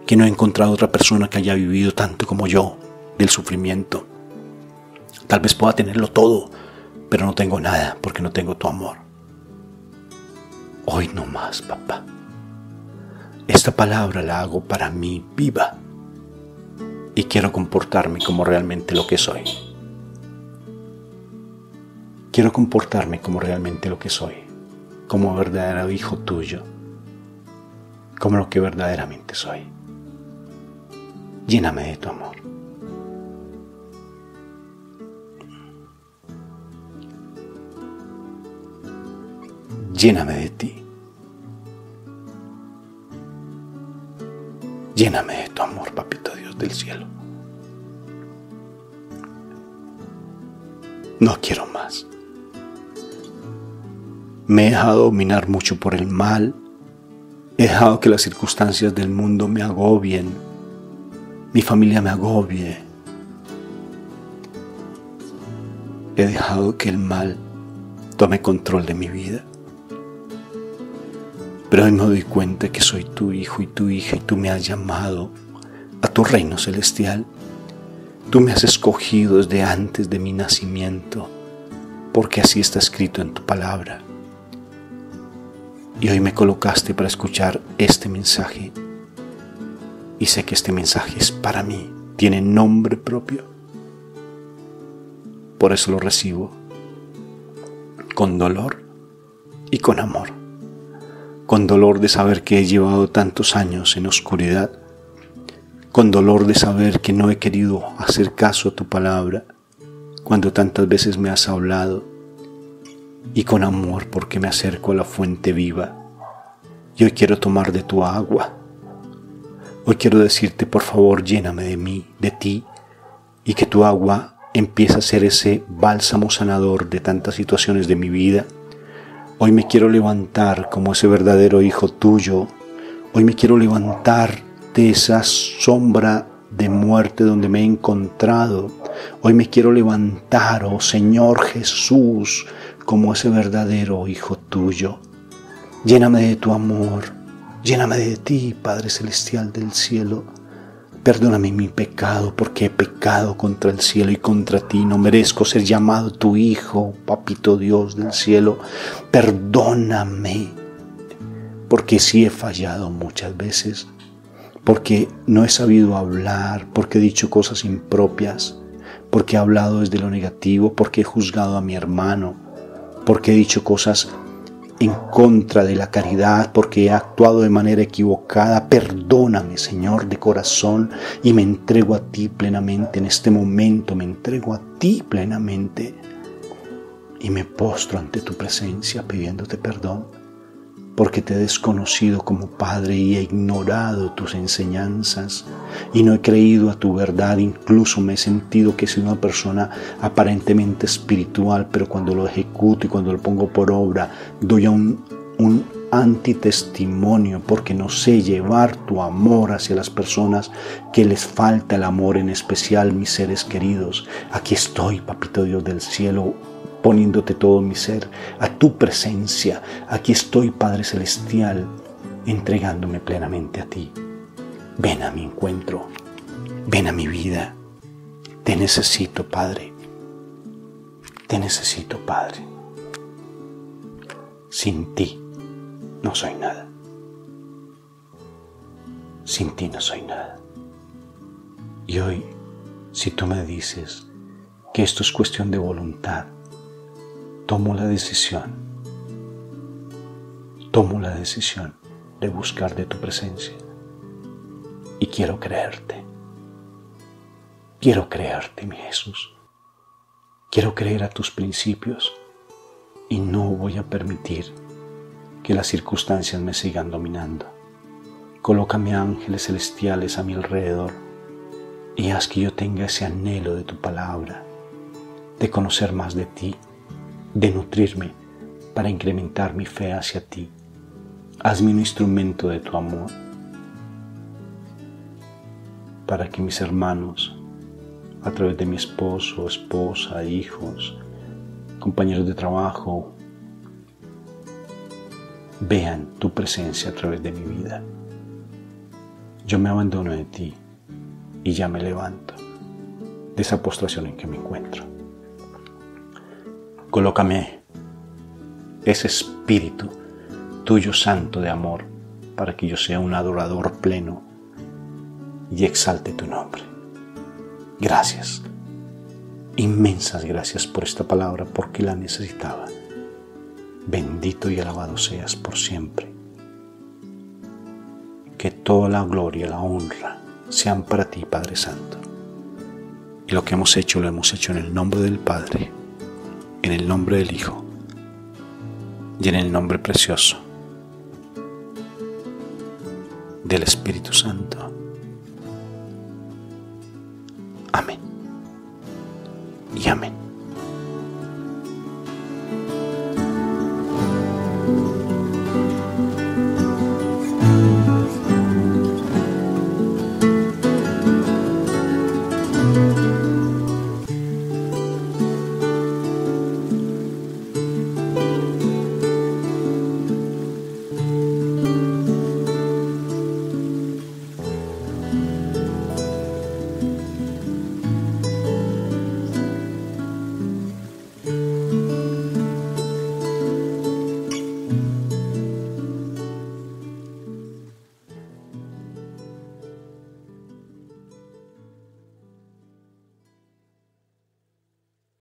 que no he encontrado otra persona que haya vivido tanto como yo del sufrimiento. Tal vez pueda tenerlo todo, pero no tengo nada porque no tengo tu amor. Hoy no más, papá. Esta palabra la hago para mí viva y quiero comportarme como realmente lo que soy. Quiero comportarme como realmente lo que soy, como verdadero hijo tuyo, como lo que verdaderamente soy. Lléname de tu amor. Lléname de ti. Lléname de tu amor, Papito Dios del cielo. No quiero más. Me he dejado dominar mucho por el mal. He dejado que las circunstancias del mundo me agobien. Mi familia me agobie. He dejado que el mal tome control de mi vida. Pero hoy me doy cuenta que soy tu hijo y tu hija y tú me has llamado a tu reino celestial. Tú me has escogido desde antes de mi nacimiento, porque así está escrito en tu palabra. Y hoy me colocaste para escuchar este mensaje. Y sé que este mensaje es para mí, tiene nombre propio. Por eso lo recibo con dolor y con amor. Con dolor de saber que he llevado tantos años en oscuridad, con dolor de saber que no he querido hacer caso a tu palabra cuando tantas veces me has hablado, y con amor porque me acerco a la fuente viva y hoy quiero tomar de tu agua. Hoy quiero decirte, por favor, lléname de mí, de ti, y que tu agua empiece a ser ese bálsamo sanador de tantas situaciones de mi vida. Hoy me quiero levantar como ese verdadero hijo tuyo. Hoy me quiero levantar de esa sombra de muerte donde me he encontrado. Hoy me quiero levantar, oh Señor Jesús, como ese verdadero hijo tuyo. Lléname de tu amor, lléname de ti, Padre Celestial del cielo. Perdóname mi pecado, porque he pecado contra el cielo y contra ti. No merezco ser llamado tu hijo, Papito Dios del cielo. Perdóname, porque sí he fallado muchas veces, porque no he sabido hablar, porque he dicho cosas impropias, porque he hablado desde lo negativo, porque he juzgado a mi hermano, porque he dicho cosas en contra de la caridad, porque he actuado de manera equivocada. Perdóname, Señor, de corazón, y me entrego a ti plenamente en este momento. Me entrego a ti plenamente y me postro ante tu presencia pidiéndote perdón, porque te he desconocido como Padre y he ignorado tus enseñanzas y no he creído a tu verdad. Incluso me he sentido que soy una persona aparentemente espiritual, pero cuando lo ejecuto y cuando lo pongo por obra, doy a un antitestimonio, porque no sé llevar tu amor hacia las personas que les falta el amor, en especial mis seres queridos. Aquí estoy, Papito Dios del cielo, poniéndote todo mi ser a tu presencia. Aquí estoy, Padre Celestial, entregándome plenamente a ti. Ven a mi encuentro, ven a mi vida. Te necesito, Padre. Te necesito, Padre. Sin ti no soy nada. Sin ti no soy nada. Y hoy, si tú me dices que esto es cuestión de voluntad, tomo la decisión de buscar de tu presencia. Y quiero creerte, mi Jesús. Quiero creer a tus principios y no voy a permitir que las circunstancias me sigan dominando. Colócame ángeles celestiales a mi alrededor y haz que yo tenga ese anhelo de tu palabra, de conocer más de ti, de nutrirme para incrementar mi fe hacia ti. Hazme un instrumento de tu amor para que mis hermanos, a través de mi esposo, esposa, hijos, compañeros de trabajo, vean tu presencia a través de mi vida. Yo me abandono de ti y ya me levanto de esa postración en que me encuentro. Colócame ese espíritu tuyo santo de amor para que yo sea un adorador pleno y exalte tu nombre. Gracias, inmensas gracias por esta palabra, porque la necesitaba. Bendito y alabado seas por siempre. Que toda la gloria, la honra sean para ti, Padre Santo. Y lo que hemos hecho, lo hemos hecho en el nombre del Padre, en el nombre del Hijo y en el nombre precioso del Espíritu Santo. Amén y amén.